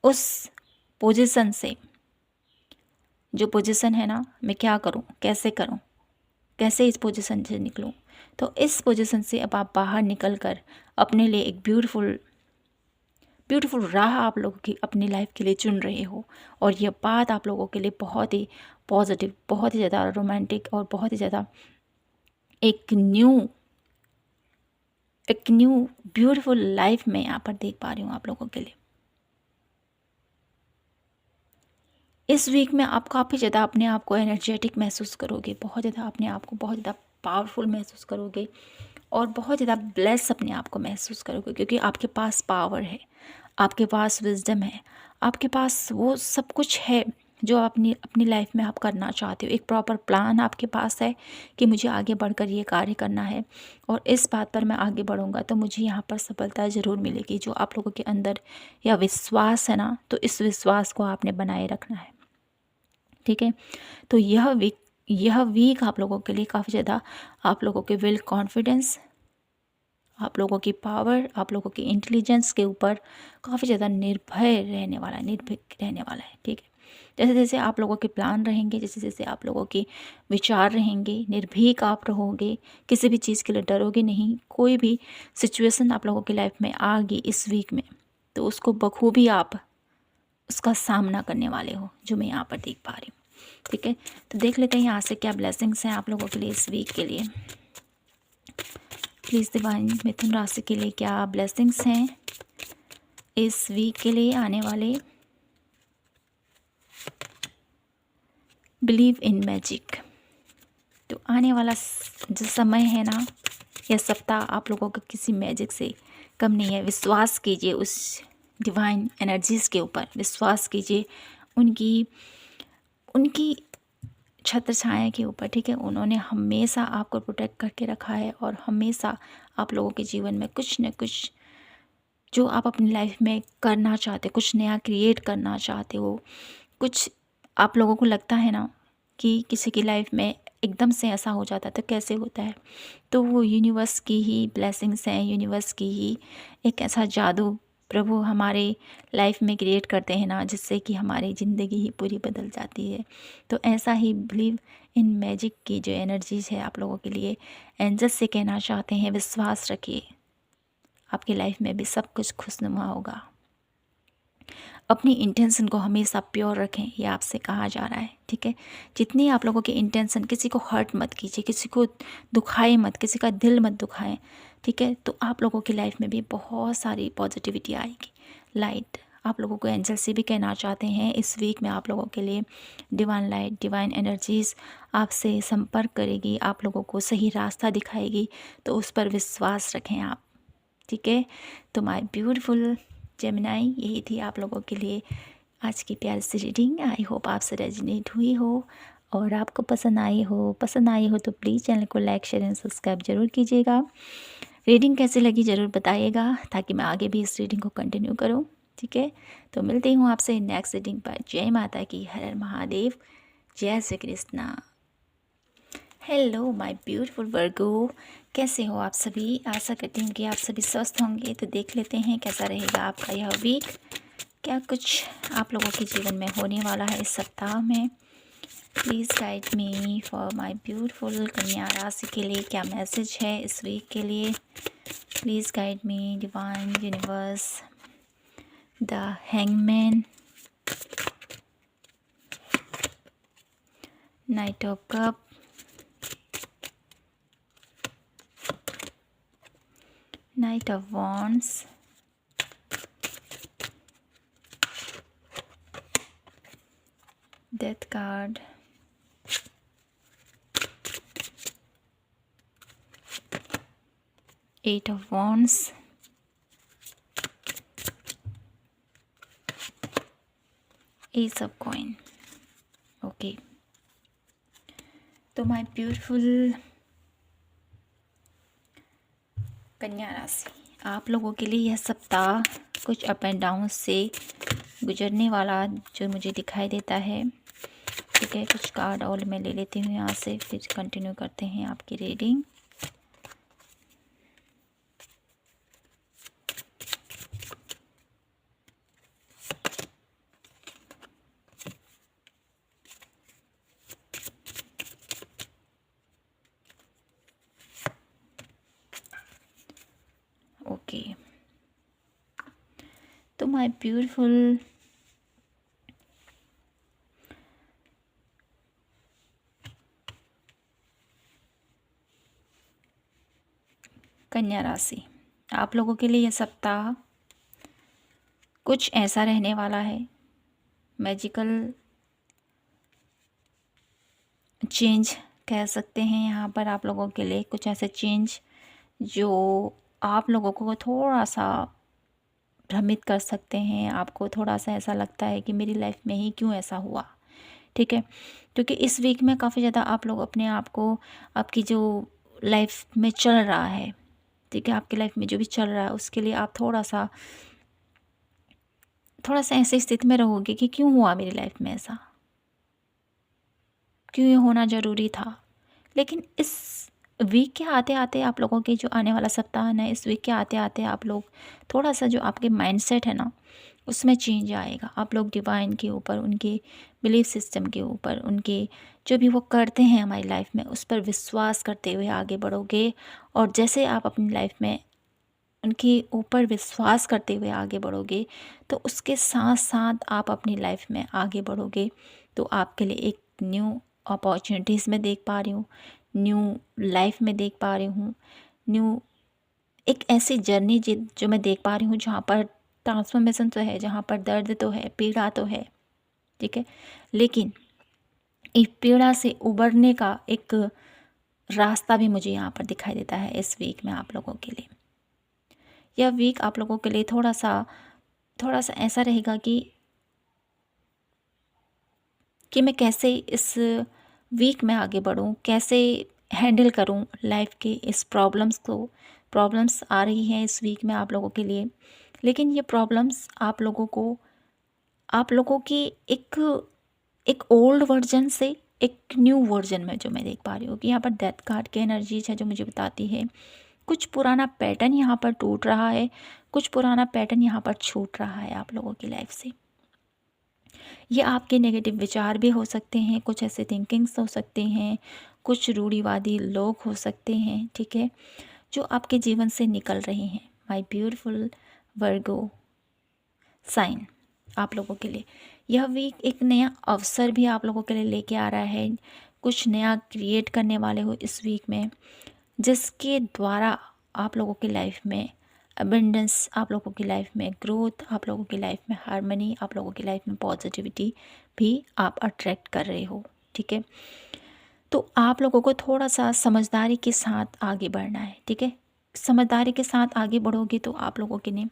उस पोजीशन से, जो पोजीशन है ना, मैं क्या करूं, कैसे करूं, कैसे इस पोजीशन से निकलूं, तो इस पोजीशन से अब आप बाहर निकल कर अपने लिए एक ब्यूटीफुल राह आप लोगों की अपनी लाइफ के लिए चुन रहे हो। और यह बात आप लोगों के लिए बहुत ही पॉजिटिव, बहुत ही ज़्यादा रोमांटिक और बहुत ही ज़्यादा एक न्यू ब्यूटीफुल लाइफ में यहाँ पर देख पा रही हूँ आप लोगों के लिए। इस वीक में आप काफ़ी ज़्यादा अपने आप को एनर्जेटिक महसूस करोगे, बहुत ज़्यादा अपने आप को बहुत ज़्यादा पावरफुल महसूस करोगे। और बहुत ज़्यादा ब्लेस अपने आप को महसूस करोगे, क्योंकि आपके पास पावर है, आपके पास विजडम है, आपके पास वो सब कुछ है जो अपनी अपनी लाइफ में आप करना चाहते हो। एक प्रॉपर प्लान आपके पास है कि मुझे आगे बढ़कर ये कार्य करना है और इस बात पर मैं आगे बढ़ूँगा तो मुझे यहाँ पर सफलता ज़रूर मिलेगी। जो आप लोगों के अंदर या विश्वास है ना, तो इस विश्वास को आपने बनाए रखना है, ठीक है। तो यह वीक आप लोगों के लिए काफ़ी ज़्यादा आप लोगों के विल कॉन्फिडेंस, आप लोगों की पावर, आप लोगों की इंटेलिजेंस के ऊपर काफ़ी ज़्यादा निर्भय रहने वाला है, निर्भीक रहने वाला है, ठीक है। जैसे जैसे आप लोगों के प्लान रहेंगे, जैसे जैसे आप लोगों के विचार रहेंगे, निर्भीक आप रहोगे, किसी भी चीज़ के लिए डरोगे नहीं। कोई भी सिचुएशन आप लोगों की लाइफ में आ गई इस वीक में, तो उसको बखूबी आप उसका सामना करने वाले हो, जो मैं यहाँ पर देख पा रही हूँ, ठीक है। तो देख लेते हैं यहाँ से क्या ब्लेसिंग्स हैं आप लोगों के लिए इस वीक के लिए। प्लीज़ डिवाइन मिथुन राशि के लिए क्या ब्लेसिंग्स हैं इस वीक के लिए आने वाले। Believe in magic. तो आने वाला जो समय है ना, यह सप्ताह आप लोगों का किसी मैजिक से कम नहीं है। विश्वास कीजिए उस डिवाइन एनर्जीज़ के ऊपर, विश्वास कीजिए उनकी उनकी छत्र छाया के ऊपर, ठीक है। उन्होंने हमेशा आपको प्रोटेक्ट करके रखा है और हमेशा आप लोगों के जीवन में कुछ न कुछ जो आप अपनी लाइफ में करना चाहते हो, कुछ नया क्रिएट करना चाहते हो, कुछ आप लोगों को लगता है ना कि किसी की लाइफ में एकदम से ऐसा हो जाता है तो कैसे होता है, तो वो यूनिवर्स की ही ब्लेसिंग्स हैं, यूनिवर्स की ही एक ऐसा जादू प्रभु हमारे लाइफ में क्रिएट करते हैं ना, जिससे कि हमारी ज़िंदगी ही पूरी बदल जाती है। तो ऐसा ही बिलीव इन मैजिक की जो एनर्जीज़ है आप लोगों के लिए एंजल्स से कहना चाहते हैं, विश्वास रखिए आपकी लाइफ में भी सब कुछ खुशनुमा होगा। अपनी इंटेंशन को हमेशा प्योर रखें, ये आपसे कहा जा रहा है, ठीक है। जितनी आप लोगों की इंटेंशन, किसी को हर्ट मत कीजिए, किसी को दुखाए मत, किसी का दिल मत दुखाएं, ठीक है। तो आप लोगों की लाइफ में भी बहुत सारी पॉजिटिविटी आएगी, लाइट। आप लोगों को एंजल से भी कहना चाहते हैं इस वीक में आप लोगों के लिए डिवाइन लाइट, डिवाइन एनर्जीज़ आपसे संपर्क करेगी, आप लोगों को सही रास्ता दिखाएगी। तो उस पर विश्वास रखें आप, ठीक है। तो माय ब्यूटीफुल जेमिनाई, यही थी आप लोगों के लिए आज की प्यारी सी रीडिंग। आई होप आपसे रेजोनेट हुई हो और आपको पसंद आई हो तो प्लीज़ चैनल को लाइक शेयर एंड सब्सक्राइब ज़रूर कीजिएगा। रीडिंग कैसी लगी ज़रूर बताइएगा, ताकि मैं आगे भी इस रीडिंग को कंटिन्यू करूँ, ठीक है। तो मिलती हूँ आपसे नेक्स्ट रीडिंग पर। जय माता की, हर हर महादेव, जय Shri Krishna. Hello my beautiful Virgo, कैसे हो आप सभी। आशा करती हूँ कि आप सभी स्वस्थ होंगे। तो देख लेते हैं कैसा रहेगा आपका यह वीक, क्या कुछ आप लोगों के जीवन में होने वाला है इस सप्ताह में। Please guide me for my beautiful कन्या राशि के लिए क्या मैसेज है इस वीक के लिए। Please guide me divine universe. The hangman, night of cup, Knight of Wands, Death card, Eight of Wands, Ace of Coin। Okay, तो माय ब्यूटीफुल कन्या राशि, आप लोगों के लिए यह सप्ताह कुछ अप एंड डाउन से गुजरने वाला जो मुझे दिखाई देता है, ठीक है। कुछ कार्ड और मैं ले लेती हूँ यहाँ से, फिर कंटिन्यू करते हैं आपकी रीडिंग। ओके, तो माय ब्यूटीफुल कन्या राशि, आप लोगों के लिए यह सप्ताह कुछ ऐसा रहने वाला है, मैजिकल चेंज कह सकते हैं। यहाँ पर आप लोगों के लिए कुछ ऐसे चेंज जो आप लोगों को थोड़ा सा भ्रमित कर सकते हैं। आपको थोड़ा सा ऐसा लगता है कि मेरी लाइफ में ही क्यों ऐसा हुआ, ठीक है। क्योंकि इस वीक में काफ़ी ज़्यादा आप लोग अपने आप को, आपकी जो लाइफ में चल रहा है, ठीक है, आपकी लाइफ में जो भी चल रहा है उसके लिए आप थोड़ा सा ऐसी स्थिति में रहोगे कि क्यों हुआ मेरी लाइफ में ऐसा, क्यों ये होना ज़रूरी था। लेकिन इस वीक के आते आते आप लोगों के जो आने वाला सप्ताह है ना, इस वीक के आते आते आप लोग थोड़ा सा जो आपके माइंडसेट है ना उसमें चेंज आएगा। आप लोग डिवाइन के ऊपर, उनके बिलीफ सिस्टम के ऊपर, उनके जो भी वो करते हैं हमारी लाइफ में उस पर विश्वास करते हुए आगे बढ़ोगे। और जैसे आप अपनी लाइफ में उनके ऊपर विश्वास करते हुए आगे बढ़ोगे तो उसके साथ साथ आप अपनी लाइफ में आगे बढ़ोगे। तो आपके लिए एक न्यू अपॉर्चुनिटीज़ मैं देख पा रही हूँ, न्यू लाइफ में देख पा रही हूँ, न्यू एक ऐसी जर्नी जो मैं देख पा रही हूँ जहाँ पर ट्रांसफॉर्मेशन तो है, जहाँ पर दर्द तो है, पीड़ा तो है, ठीक है। लेकिन इस पीड़ा से उबरने का एक रास्ता भी मुझे यहाँ पर दिखाई देता है इस वीक में आप लोगों के लिए। यह वीक आप लोगों के लिए थोड़ा सा ऐसा रहेगा कि मैं कैसे इस वीक में आगे बढ़ूं, कैसे हैंडल करूं लाइफ के इस प्रॉब्लम्स को। प्रॉब्लम्स आ रही हैं इस वीक में आप लोगों के लिए, लेकिन ये प्रॉब्लम्स आप लोगों की एक एक ओल्ड वर्जन से एक न्यू वर्जन में जो मैं देख पा रही हूँ कि यहाँ पर डेथ कार्ड की एनर्जीज है जो मुझे बताती है कुछ पुराना पैटर्न यहाँ पर टूट रहा है, कुछ पुराना पैटर्न यहाँ पर छूट रहा है आप लोगों की लाइफ से। ये आपके नेगेटिव विचार भी हो सकते हैं, कुछ ऐसे थिंकिंग्स हो सकते हैं, कुछ रूढ़िवादी लोग हो सकते हैं, ठीक है, जो आपके जीवन से निकल रहे हैं। माय ब्यूटीफुल वर्गो साइन, आप लोगों के लिए यह वीक एक नया अवसर भी आप लोगों के लिए लेके आ रहा है। कुछ नया क्रिएट करने वाले हो इस वीक में, जिसके द्वारा आप लोगों की लाइफ में अबंडेंस, आप लोगों की लाइफ में ग्रोथ, आप लोगों की लाइफ में हार्मनी, आप लोगों की लाइफ में पॉजिटिविटी भी आप अट्रैक्ट कर रहे हो, ठीक है। तो आप लोगों को थोड़ा सा समझदारी के साथ आगे बढ़ना है, ठीक है। समझदारी के साथ आगे बढ़ोगे तो आप लोगों के लिए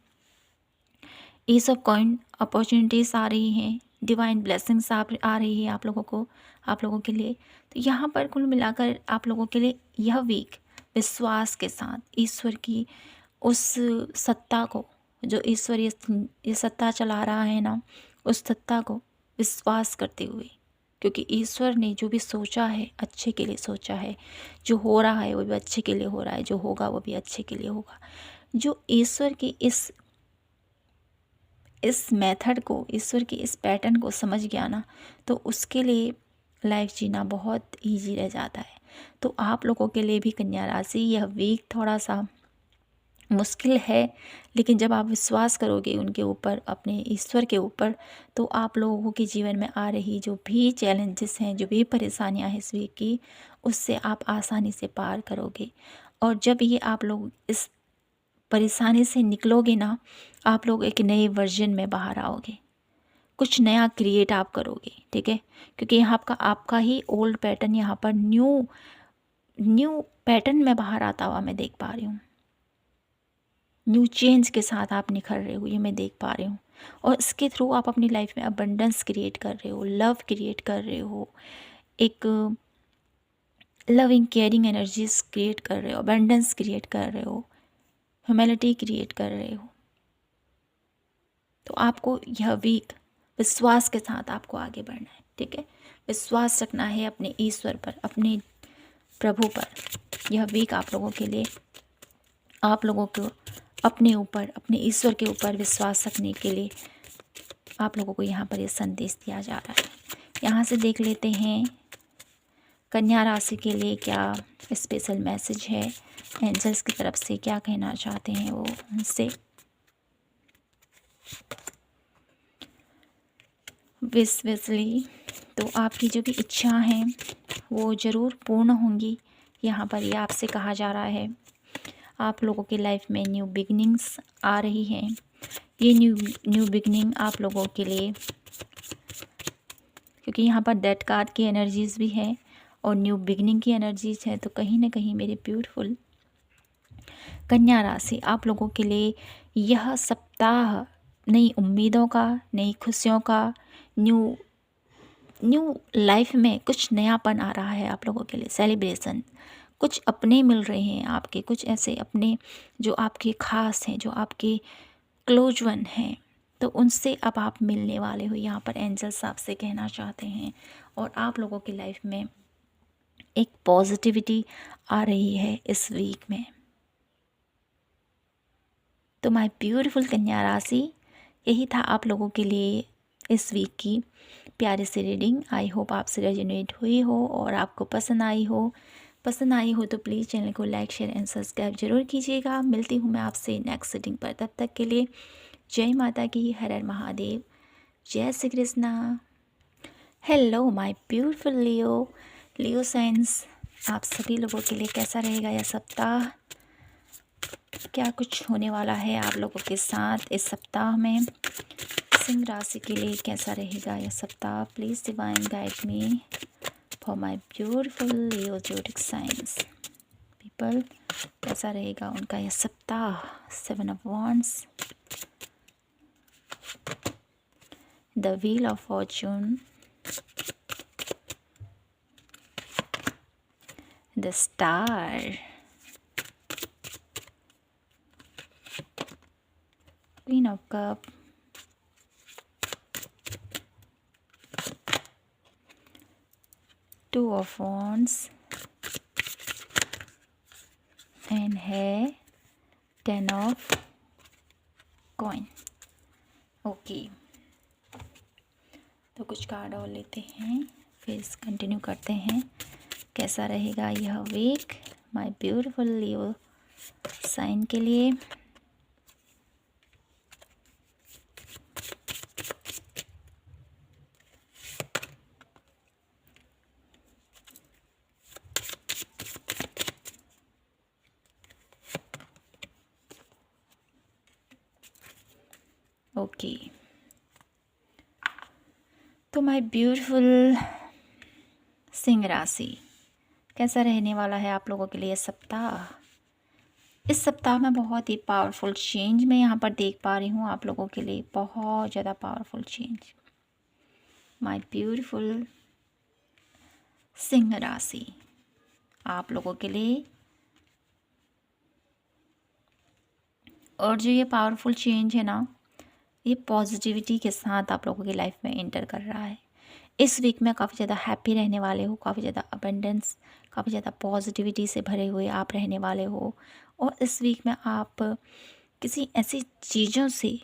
ये सब कॉइन अपॉर्चुनिटीज़ आ रही हैं, डिवाइन ब्लेसिंग्स आ रही है आप लोगों के लिए। तो यहाँ पर कुल मिलाकर आप लोगों के लिए यह वीक विश्वास के साथ ईश्वर की उस सत्ता को, जो ईश्वर ये सत्ता चला रहा है ना, उस सत्ता को विश्वास करते हुए, क्योंकि ईश्वर ने जो भी सोचा है अच्छे के लिए सोचा है, जो हो रहा है वो भी अच्छे के लिए हो रहा है, जो होगा वो भी अच्छे के लिए होगा। जो ईश्वर की इस मेथड को, ईश्वर की इस पैटर्न को समझ गया ना, तो उसके लिए लाइफ जीना बहुत इजी रह जाता है। तो आप लोगों के लिए भी कन्या राशि यह वीक थोड़ा सा मुश्किल है, लेकिन जब आप विश्वास करोगे उनके ऊपर, अपने ईश्वर के ऊपर, तो आप लोगों के जीवन में आ रही जो भी चैलेंजेस हैं, जो भी परेशानियां हैं इस वीक की, उससे आप आसानी से पार करोगे। और जब ये आप लोग इस परेशानी से निकलोगे ना, आप लोग एक नए वर्जन में बाहर आओगे, कुछ नया क्रिएट आप करोगे, ठीक है। क्योंकि यहाँ आपका ही ओल्ड पैटर्न यहाँ पर न्यू न्यू पैटर्न में बाहर आता हुआ मैं देख पा रही हूँ। न्यू चेंज के साथ आप निखर रहे हो, ये मैं देख पा रही हूँ। और इसके थ्रू आप अपनी लाइफ में अबंडेंस क्रिएट कर रहे हो, लव क्रिएट कर रहे हो, एक लविंग केयरिंग एनर्जीज क्रिएट कर रहे हो, अबंडेंस क्रिएट कर रहे हो, ह्यूमैनिटी क्रिएट कर रहे हो। तो आपको यह वीक विश्वास के साथ आपको आगे बढ़ना है, ठीक है। विश्वास रखना है अपने ईश्वर पर, अपने प्रभु पर। यह वीक आप लोगों के लिए, आप लोगों को अपने ऊपर, अपने ईश्वर के ऊपर विश्वास रखने के लिए आप लोगों को यहाँ पर ये संदेश दिया जा रहा है। यहाँ से देख लेते हैं कन्या राशि के लिए क्या स्पेशल मैसेज है, एंजल्स की तरफ से क्या कहना चाहते हैं वो उनसे। विश्वसली तो आपकी जो भी इच्छा हैं वो ज़रूर पूर्ण होंगी। यहाँ पर ये आपसे कहा जा रहा है आप लोगों की लाइफ में न्यू बिगनिंग्स आ रही हैं। ये न्यू बिगनिंग आप लोगों के लिए, क्योंकि यहाँ पर डेथ कार्ड की एनर्जीज़ भी हैं और न्यू बिगनिंग की एनर्जीज़ है, तो कहीं ना कहीं मेरे ब्यूटीफुल कन्या राशि, आप लोगों के लिए यह सप्ताह नई उम्मीदों का, नई खुशियों का, न्यू न्यू लाइफ में कुछ नयापन आ रहा है आप लोगों के लिए। सेलिब्रेशन, कुछ अपने मिल रहे हैं आपके, कुछ ऐसे अपने जो आपके खास हैं, जो आपके क्लोज वन हैं, तो उनसे अब आप मिलने वाले हो। यहाँ पर एंजल्स आपसे कहना चाहते हैं और आप लोगों की लाइफ में एक पॉजिटिविटी आ रही है इस वीक में। तो माय ब्यूटीफुल कन्या राशि, यही था आप लोगों के लिए इस वीक की प्यारी सी रीडिंग। आई होप आपसे रेजोनेट हुई हो और आपको पसंद आई हो। पसंद आई हो तो प्लीज़ चैनल को लाइक, शेयर एंड सब्सक्राइब जरूर कीजिएगा। मिलती हूँ मैं आपसे नेक्स्ट रीडिंग पर, तब तक के लिए जय माता की, हर हर महादेव, जय Shri Krishna. Hello my beautiful Leo science, आप सभी लोगों के लिए कैसा रहेगा यह सप्ताह? क्या कुछ होने वाला है आप लोगों के साथ इस सप्ताह में? सिंह राशि के लिए कैसा रहेगा यह सप्ताह? Please divine guide me for my beautiful Leo zodiac science people. कैसा रहेगा उनका यह सप्ताह? 7 of wands, the wheel of Fortune, the star, queen of cup, to of wands and है 10 ऑफ कॉइन। ओके, तो कुछ कार्ड और लेते हैं, फिर कंटिन्यू करते हैं। कैसा रहेगा यह week my beautiful Leo sign के लिए? ओके, तो माय ब्यूटीफुल सिंह राशि, कैसा रहने वाला है आप लोगों के लिए सप्ताह? इस सप्ताह में बहुत ही पावरफुल चेंज मैं यहाँ पर देख पा रही हूँ आप लोगों के लिए, बहुत ज़्यादा powerful change my beautiful Singh राशि आप लोगों के लिए। और जो ये पावरफुल चेंज है ना, ये पॉजिटिविटी के साथ आप लोगों की लाइफ में एंटर कर रहा है। इस वीक में काफ़ी ज़्यादा हैप्पी रहने वाले हो, काफ़ी ज़्यादा अबंडेंस, काफ़ी ज़्यादा पॉजिटिविटी से भरे हुए आप रहने वाले हो। और इस वीक में आप किसी ऐसी चीज़ों से,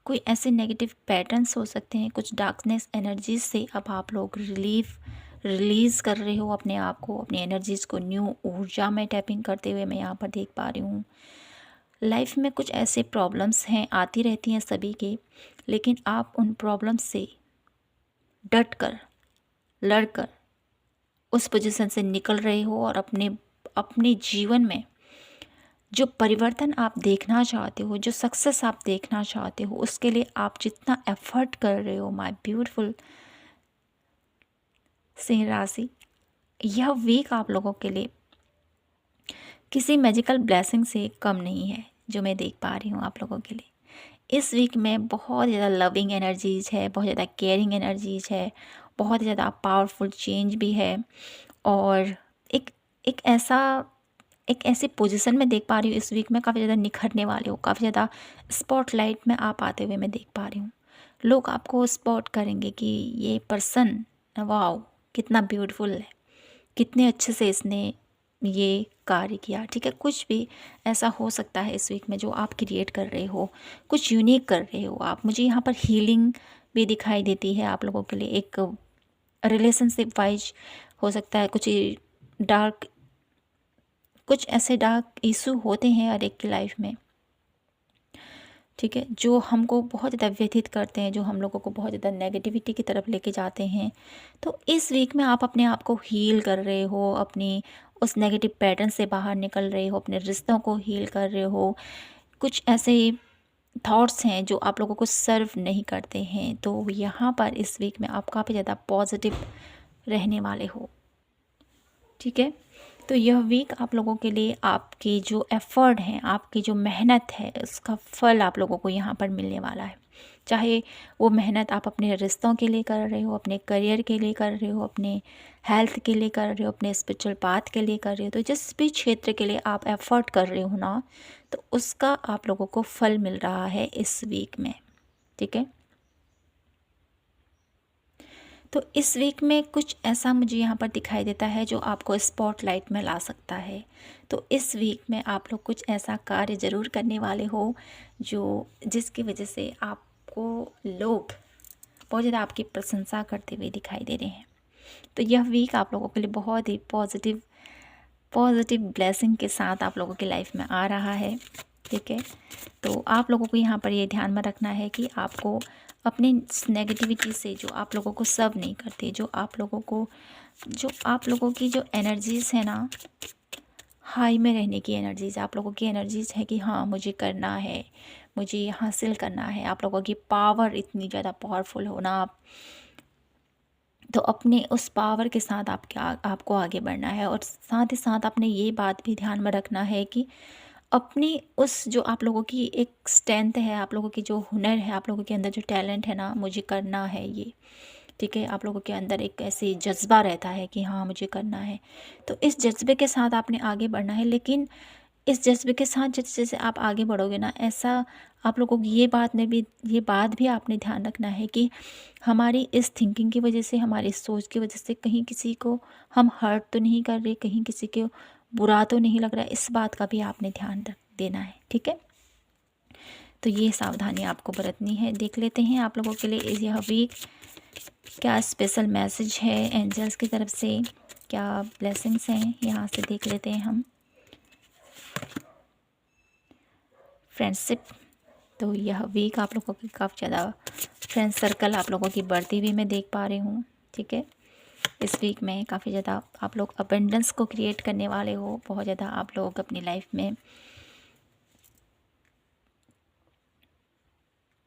कोई ऐसे नेगेटिव पैटर्न्स हो सकते हैं, कुछ डार्कनेस एनर्जीज से अब आप लोग रिलीज़ कर रहे हो अपने आप को, अपनी एनर्जीज़ को न्यू ऊर्जा में टैपिंग करते हुए मैं यहाँ पर देख पा रही हूँ। लाइफ में कुछ ऐसे प्रॉब्लम्स हैं, आती रहती हैं सभी के, लेकिन आप उन प्रॉब्लम्स से डट कर, लड़कर उस पोजीशन से निकल रहे हो और अपने जीवन में जो परिवर्तन आप देखना चाहते हो, जो सक्सेस आप देखना चाहते हो, उसके लिए आप जितना एफर्ट कर रहे हो माय ब्यूटीफुल सिंह राशि, यह वीक आप लोगों के लिए किसी मैजिकल ब्लेसिंग से कम नहीं है जो मैं देख पा रही हूँ आप लोगों के लिए। इस वीक में बहुत ज़्यादा लविंग एनर्जीज है, बहुत ज़्यादा केयरिंग एनर्जीज है, बहुत ज़्यादा पावरफुल चेंज भी है। और एक एक ऐसा एक ऐसी पोजीशन में देख पा रही हूँ इस वीक में, काफ़ी ज़्यादा निखरने वाले हो, काफ़ी ज़्यादा स्पॉटलाइट में आप आते हुए मैं देख पा रही हूँ। लोग आपको स्पॉट करेंगे कि ये पर्सन, वाओ कितना ब्यूटीफुल है, कितने अच्छे से इसने ये कार्य किया। ठीक है, कुछ भी ऐसा हो सकता है इस वीक में जो आप क्रिएट कर रहे हो, कुछ यूनिक कर रहे हो आप। मुझे यहाँ पर हीलिंग भी दिखाई देती है आप लोगों के लिए, एक रिलेशनशिप वाइज हो सकता है, कुछ ऐसे डार्क इशू होते हैं हर एक की लाइफ में, ठीक है, जो हमको बहुत ज़्यादा व्यथित करते हैं, जो हम लोगों को बहुत ज़्यादा नेगेटिविटी की तरफ लेके जाते हैं। तो इस वीक में आप अपने आप को हील कर रहे हो, अपनी उस नेगेटिव पैटर्न से बाहर निकल रहे हो, अपने रिश्तों को हील कर रहे हो। कुछ ऐसे थॉट्स हैं जो आप लोगों को सर्व नहीं करते हैं, तो यहाँ पर इस वीक में आप काफ़ी ज़्यादा पॉजिटिव रहने वाले हो। ठीक है, तो यह वीक आप लोगों के लिए आपकी जो एफ़र्ट है, आपकी जो मेहनत है, उसका फल आप लोगों को यहाँ पर मिलने वाला है। चाहे वो मेहनत आप अपने रिश्तों के लिए कर रहे हो, अपने करियर के लिए कर रहे हो, अपने हेल्थ के लिए कर रहे हो, अपने स्पिरिचुअल पाथ के लिए कर रहे हो, तो जिस भी क्षेत्र के लिए आप एफ़र्ट कर रहे हो ना, तो उसका आप लोगों को फल मिल रहा है इस वीक में। ठीक है? तो इस वीक में कुछ ऐसा मुझे यहाँ पर दिखाई देता है जो आपको स्पॉटलाइट में ला सकता है। तो इस वीक में आप लोग कुछ ऐसा कार्य ज़रूर करने वाले हो जो जिसकी वजह से आपको लोग बहुत ज़्यादा आपकी प्रशंसा करते हुए दिखाई दे रहे हैं। तो यह वीक आप लोगों के लिए बहुत ही पॉजिटिव पॉजिटिव ब्लेसिंग के साथ आप लोगों की लाइफ में आ रहा है। ठीक है? तो आप लोगों को यहाँ पर ये ध्यान में रखना है कि आपको अपनी नेगेटिविटी से, जो आप लोगों को सर्व नहीं करते, जो आप लोगों की जो एनर्जीज़ है ना, हाई में रहने की एनर्जीज़, आप लोगों की एनर्जीज़ है कि हाँ मुझे करना है, मुझे ये हासिल करना है, आप लोगों की पावर इतनी ज़्यादा पावरफुल होना, आप तो अपने उस पावर के साथ आपको आगे बढ़ना है। और साथ ही साथ आपने ये बात भी ध्यान में रखना है कि अपनी उस जो आप लोगों की एक स्ट्रेंथ है, आप लोगों की जो हुनर है, आप लोगों के अंदर जो टैलेंट है ना, मुझे करना है ये। ठीक है? आप लोगों के अंदर एक ऐसे जज्बा रहता है कि हाँ मुझे करना है। तो इस जज्बे के साथ आपने आगे बढ़ना है, लेकिन इस जज्बे के साथ जैसे जैसे आप आगे बढ़ोगे ना, ऐसा आप लोगों को ये बात भी आपने ध्यान रखना है कि हमारी इस थिंकिंग की वजह से, हमारी सोच की वजह से कहीं किसी को हम हर्ट तो नहीं कर रहे, कहीं किसी को बुरा तो नहीं लग रहा है, इस बात का भी आपने ध्यान रख देना है। ठीक है? तो ये सावधानी आपको बरतनी है। देख लेते हैं आप लोगों के लिए यह वीक क्या स्पेशल मैसेज है एंजल्स की तरफ से, क्या ब्लेसिंग्स हैं, यहाँ से देख लेते हैं हम। फ्रेंडशिप, तो यह वीक आप लोगों की काफ़ी ज़्यादा फ्रेंड सर्कल आप लोगों की बढ़ती हुई मैं देख पा रही हूँ। ठीक है? इस वीक में काफ़ी ज़्यादा आप लोग अबंडेंस को क्रिएट करने वाले हो। बहुत ज़्यादा आप लोग अपनी लाइफ में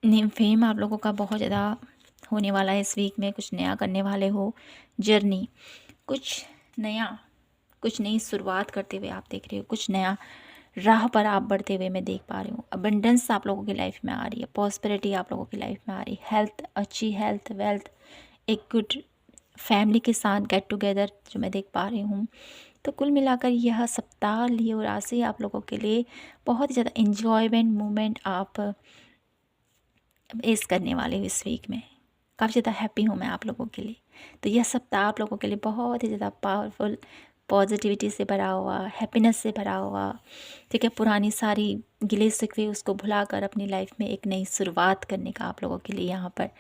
नेम फेम आप लोगों का बहुत ज़्यादा होने वाला है। इस वीक में कुछ नया करने वाले हो, जर्नी कुछ नया, कुछ नई शुरुआत करते हुए आप देख रहे हो, कुछ नया राह पर आप बढ़ते हुए मैं देख पा रही हूँ। अबंडेंस आप लोगों की लाइफ में आ रही है, प्रॉस्पेरिटी आप लोगों की लाइफ में आ रही है, हेल्थ अच्छी हेल्थ, वेल्थ, एक गुड फैमिली के साथ गेट टुगेदर जो मैं देख पा रही हूँ। तो कुल मिलाकर यह सप्ताह लियो राशि आप लोगों के लिए बहुत ही ज़्यादा इन्जॉयमेंट मोमेंट आप फेस करने वाले हो इस वीक में। काफ़ी ज़्यादा हैप्पी हूँ मैं आप लोगों के लिए। तो यह सप्ताह आप लोगों के लिए बहुत ही ज़्यादा पावरफुल, पॉजिटिविटी से भरा हुआ, हैप्पीनेस से भरा हुआ। ठीक है? पुरानी सारी गिले शिकवे उसको भुलाकर अपनी लाइफ में एक नई शुरुआत करने का आप लोगों के लिए यहाँ पर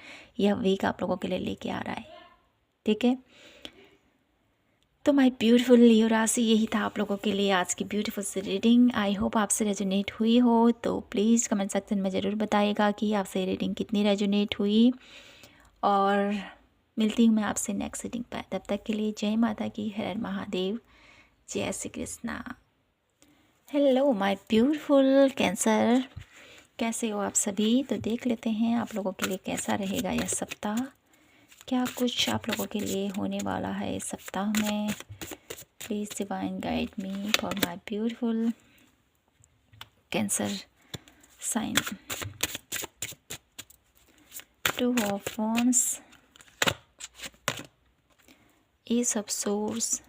यह वीक आप लोगों के लिए लेके आ रहा है। ठीक है? तो माय ब्यूटीफुल लियो राशि, यही था आप लोगों के लिए आज की ब्यूटीफुल सी रीडिंग। आई होप आपसे रेजोनेट हुई हो। तो प्लीज़ कमेंट सेक्शन में ज़रूर बताइएगा कि आपसे रीडिंग कितनी रेजोनेट हुई। और मिलती हूँ मैं आपसे नेक्स्ट रीडिंग पर। तब तक के लिए जय माता की, हर हर महादेव, जय Shri Krishna. Hello my beautiful cancer, कैसे हो आप सभी? तो देख लेते हैं आप लोगों के लिए कैसा रहेगा यह सप्ताह, क्या कुछ आप लोगों के लिए होने वाला है इस सप्ताह में। Please divine guide me for my beautiful cancer sign. Two of wands, ace of swords,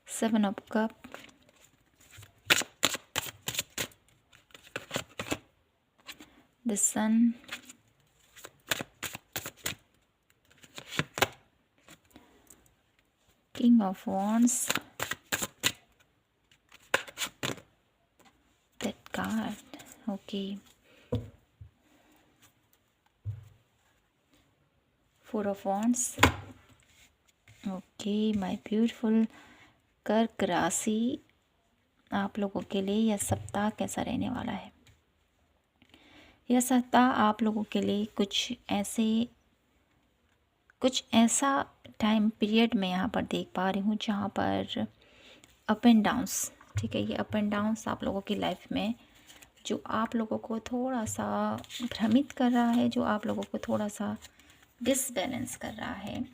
seven of cup, the sun, king of wands, that card, okay, four of wands, okay, my beautiful कर्क राशि, आप लोगों के लिए यह सप्ताह कैसा रहने वाला है। यह सप्ताह आप लोगों के लिए कुछ ऐसा टाइम पीरियड में यहाँ पर देख पा रही हूँ जहाँ पर अप एंड डाउन्स। ठीक है? ये अप एंड डाउन्स आप लोगों की लाइफ में जो आप लोगों को थोड़ा सा भ्रमित कर रहा है, जो आप लोगों को थोड़ा सा डिसबैलेंस कर रहा है,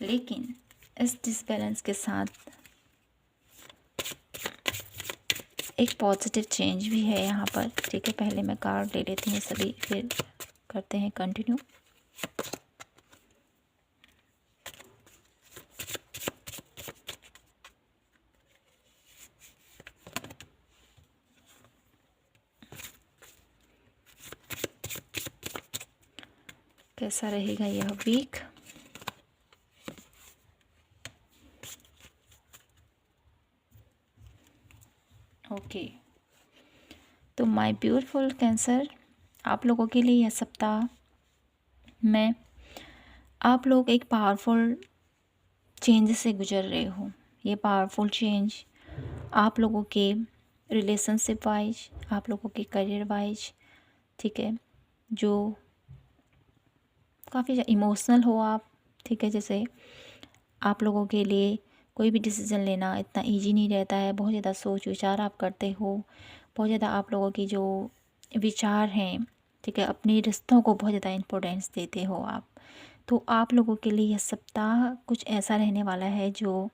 लेकिन इस डिसबैलेंस के साथ एक पॉजिटिव चेंज भी है यहाँ पर। ठीक है, पहले मैं कार्ड ले लेती हूँ सभी, फिर करते हैं कंटिन्यू। कैसा रहेगा यह वीक? ओके, तो माय ब्यूटीफुल कैंसर, आप लोगों के लिए यह सप्ताह में आप लोग एक पावरफुल चेंज से गुजर रहे हो। ये पावरफुल चेंज आप लोगों के रिलेशनशिप वाइज, आप लोगों के करियर वाइज, ठीक है, जो काफ़ी इमोशनल हो आप, ठीक है, जैसे आप लोगों के लिए कोई भी डिसीज़न लेना इतना इजी नहीं रहता है, बहुत ज़्यादा सोच विचार आप करते हो, बहुत ज़्यादा आप लोगों की जो विचार हैं, ठीक है, अपने रिश्तों को बहुत ज़्यादा इम्पोर्टेंस देते हो आप। तो आप लोगों के लिए यह सप्ताह कुछ ऐसा रहने वाला है जो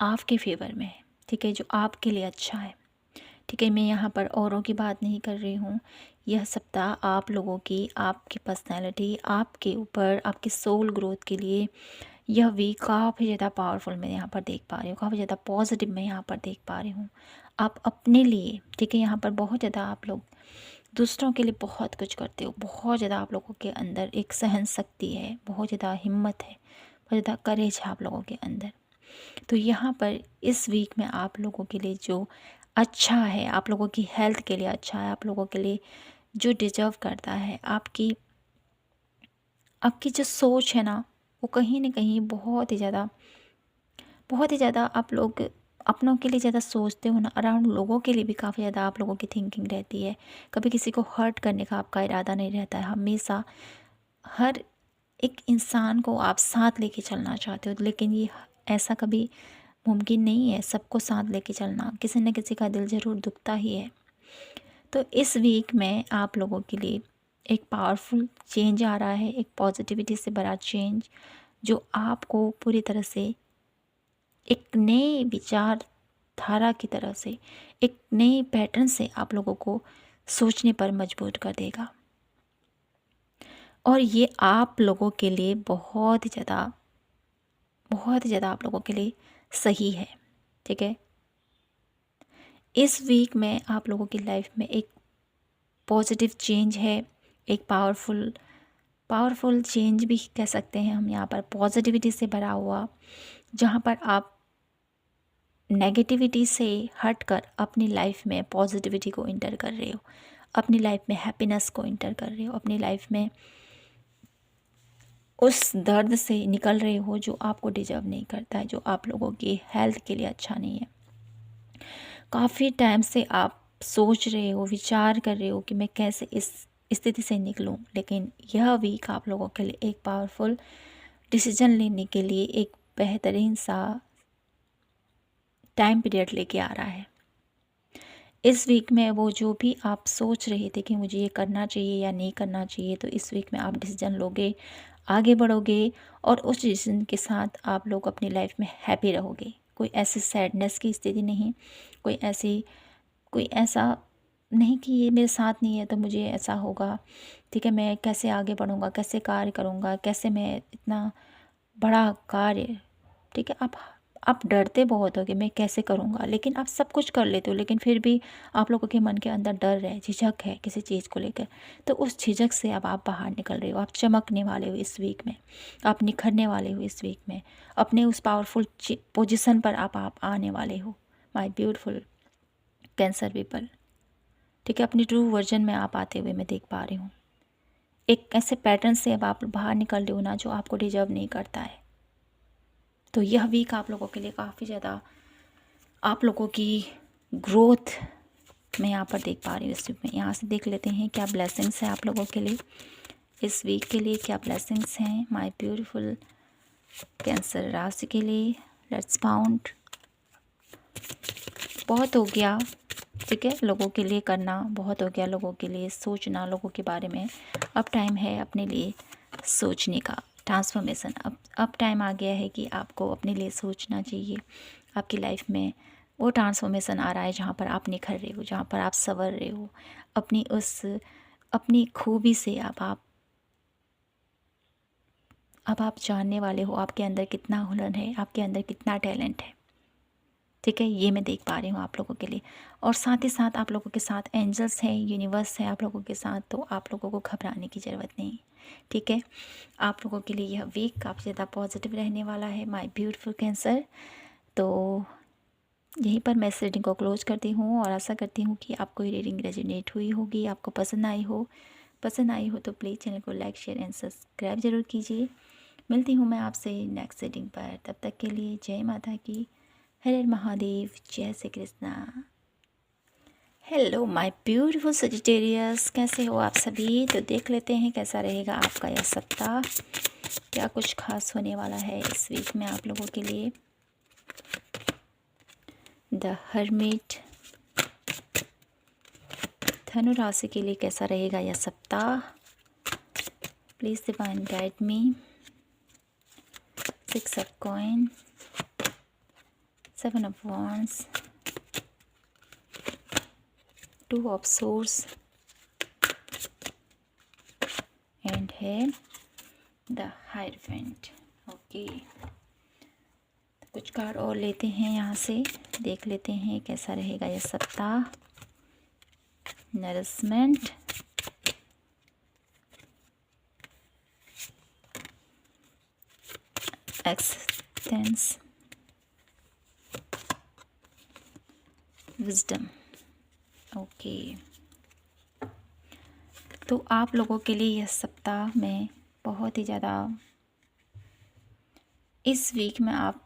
आपके फेवर में है, ठीक है, जो आपके लिए अच्छा है। ठीक है, मैं यहाँ पर औरों की बात नहीं कर रही हूँ। यह सप्ताह आप लोगों की, आपकी पर्सनैलिटी, आपके ऊपर, आपकी सोल ग्रोथ के लिए यह वीक काफ़ी ज़्यादा पावरफुल मैं यहाँ पर देख पा रही हूँ, काफ़ी ज़्यादा पॉजिटिव मैं यहाँ पर देख पा रही हूँ। आप अपने लिए, ठीक है, यहाँ पर बहुत ज़्यादा आप लोग दूसरों के लिए बहुत कुछ करते हो, बहुत ज़्यादा आप लोगों के अंदर एक सहन शक्ति है, बहुत ज़्यादा हिम्मत है, बहुत ज़्यादा करेज है आप लोगों के अंदर। तो यहाँ पर इस वीक में आप लोगों के लिए जो अच्छा है, आप लोगों की हेल्थ के लिए अच्छा है, आप लोगों के लिए जो डिजर्व करता है, आपकी आपकी जो सोच है ना, वो कहीं न कहीं बहुत ही ज़्यादा आप लोग अपनों के लिए ज़्यादा सोचते हो ना, अराउंड लोगों के लिए भी काफ़ी ज़्यादा आप लोगों की थिंकिंग रहती है। कभी किसी को हर्ट करने का आपका इरादा नहीं रहता है, हमेशा हर एक इंसान को आप साथ लेके चलना चाहते हो, लेकिन ये ऐसा कभी मुमकिन नहीं है सबको साथ लेके चलना, किसी न किसी का दिल ज़रूर दुखता ही है। तो इस वीक में आप लोगों के लिए एक पावरफुल चेंज आ रहा है, एक पॉजिटिविटी से भरा चेंज, जो आपको पूरी तरह से एक नए विचारधारा की तरह से, एक नए पैटर्न से आप लोगों को सोचने पर मजबूर कर देगा। और ये आप लोगों के लिए बहुत ही ज़्यादा आप लोगों के लिए सही है, ठीक है। इस वीक में आप लोगों की लाइफ में एक पॉजिटिव चेंज है, एक पावरफुल चेंज भी कह सकते हैं हम यहाँ पर, पॉजिटिविटी से भरा हुआ, जहाँ पर आप नेगेटिविटी से हटकर अपनी लाइफ में पॉजिटिविटी को इंटर कर रहे हो, अपनी लाइफ में हैप्पीनेस को इंटर कर रहे हो, अपनी लाइफ में उस दर्द से निकल रहे हो जो आपको डिजर्व नहीं करता है, जो आप लोगों की हेल्थ के लिए अच्छा नहीं है। काफ़ी टाइम से आप सोच रहे हो, विचार कर रहे हो कि मैं कैसे इस स्थिति से निकलूं, लेकिन यह वीक आप लोगों के लिए एक पावरफुल डिसीजन लेने के लिए एक बेहतरीन सा टाइम पीरियड लेके आ रहा है। इस वीक में वो जो भी आप सोच रहे थे कि मुझे ये करना चाहिए या नहीं करना चाहिए, तो इस वीक में आप डिसीजन लोगे, आगे बढ़ोगे, और उस डिसीजन के साथ आप लोग अपनी लाइफ में हैप्पी रहोगे। कोई ऐसी सैडनेस की स्थिति नहीं, कोई ऐसा नहीं कि ये मेरे साथ नहीं है तो मुझे ऐसा होगा, ठीक है, मैं कैसे आगे बढ़ूँगा, कैसे कार्य करूँगा, कैसे मैं इतना बड़ा कार्य, ठीक है, आप डरते बहुत हो कि मैं कैसे करूँगा, लेकिन आप सब कुछ कर लेते हो, लेकिन फिर भी आप लोगों के मन के अंदर डर है, झिझक है किसी चीज़ को लेकर। तो उस झिझक से अब आप बाहर निकल रहे हो, आप चमकने वाले हो इस वीक में, आप निखरने वाले हो इस वीक में, अपने उस पावरफुल पोजिशन पर आप आने वाले हो, माई ब्यूटीफुल कैंसर पीपल, ठीक है। अपनी ट्रू वर्जन में आप आते हुए मैं देख पा रही हूँ। एक ऐसे पैटर्न से अब आप बाहर निकल रहे हो ना, जो आपको डिजर्व नहीं करता है। तो यह वीक आप लोगों के लिए काफ़ी ज़्यादा आप लोगों की ग्रोथ मैं यहाँ पर देख पा रही हूँ इस वीक में। यहाँ से देख लेते हैं क्या ब्लेसिंग्स हैं आप लोगों के लिए इस वीक के लिए, क्या ब्लेसिंग्स हैं माय ब्यूटीफुल कैंसर राशि के लिए। Let's found. बहुत हो गया, ठीक है, लोगों के लिए करना बहुत हो गया, लोगों के लिए सोचना, लोगों के बारे में। अब टाइम है अपने लिए सोचने का ट्रांसफॉर्मेशन। अब टाइम आ गया है कि आपको अपने लिए सोचना चाहिए। आपकी लाइफ में वो ट्रांसफॉर्मेशन आ रहा है जहाँ पर आप निखर रहे हो, जहाँ पर आप संवर रहे हो। अपनी खूबी से अब आप जानने वाले हो आपके अंदर कितना हुनर है, आपके अंदर कितना टैलेंट है। ठीक है, ये मैं देख पा रही हूँ आप लोगों के लिए। और साथ ही साथ आप लोगों के साथ एंजल्स हैं, यूनिवर्स है आप लोगों के साथ, तो आप लोगों को घबराने की ज़रूरत नहीं। ठीक है, आप लोगों के लिए यह वीक काफ़ी ज़्यादा पॉजिटिव रहने वाला है माय ब्यूटीफुल कैंसर। तो यहीं पर मैं इस रीडिंग को क्लोज करती हूँ और आशा करती हूँ कि आपको ये रीडिंग रेजोनेट हुई होगी, आपको पसंद आई हो तो प्लीज़ चैनल को लाइक शेयर एंड सब्सक्राइब ज़रूर कीजिए। मिलती हूँ मैं आपसे नेक्स्ट रीडिंग पर, तब तक के लिए जय माता की, हर हर महादेव, जय Shri Krishna. Hello my beautiful Sagittarius, कैसे हो आप सभी। तो देख लेते हैं कैसा रहेगा आपका यह सप्ताह, क्या कुछ खास होने वाला है इस वीक में आप लोगों के लिए। द हर्मिट, धनु राशि के लिए कैसा रहेगा यह सप्ताह। Please divine guide me. 6 of coin, 7 of wands, 2 of swords and है द हायरफेंट। ओके, कुछ कार्ड और लेते हैं यहाँ से, देख लेते हैं कैसा रहेगा यह सप्ताह। Nourishment, expanse, wisdom. ओके, तो आप लोगों के लिए यह सप्ताह में बहुत ही ज़्यादा, इस वीक में आप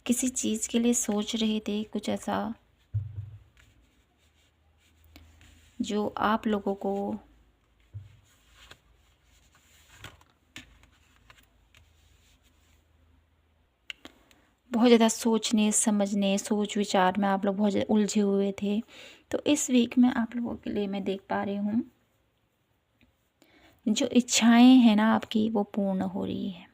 किसी चीज़ के लिए सोच रहे थे, कुछ ऐसा जो आप लोगों को बहुत ज़्यादा सोचने समझने, सोच विचार में आप लोग बहुत ज़्यादा उलझे हुए थे। तो इस वीक में आप लोगों के लिए मैं देख पा रही हूँ जो इच्छाएं हैं ना आपकी, वो पूर्ण हो रही है।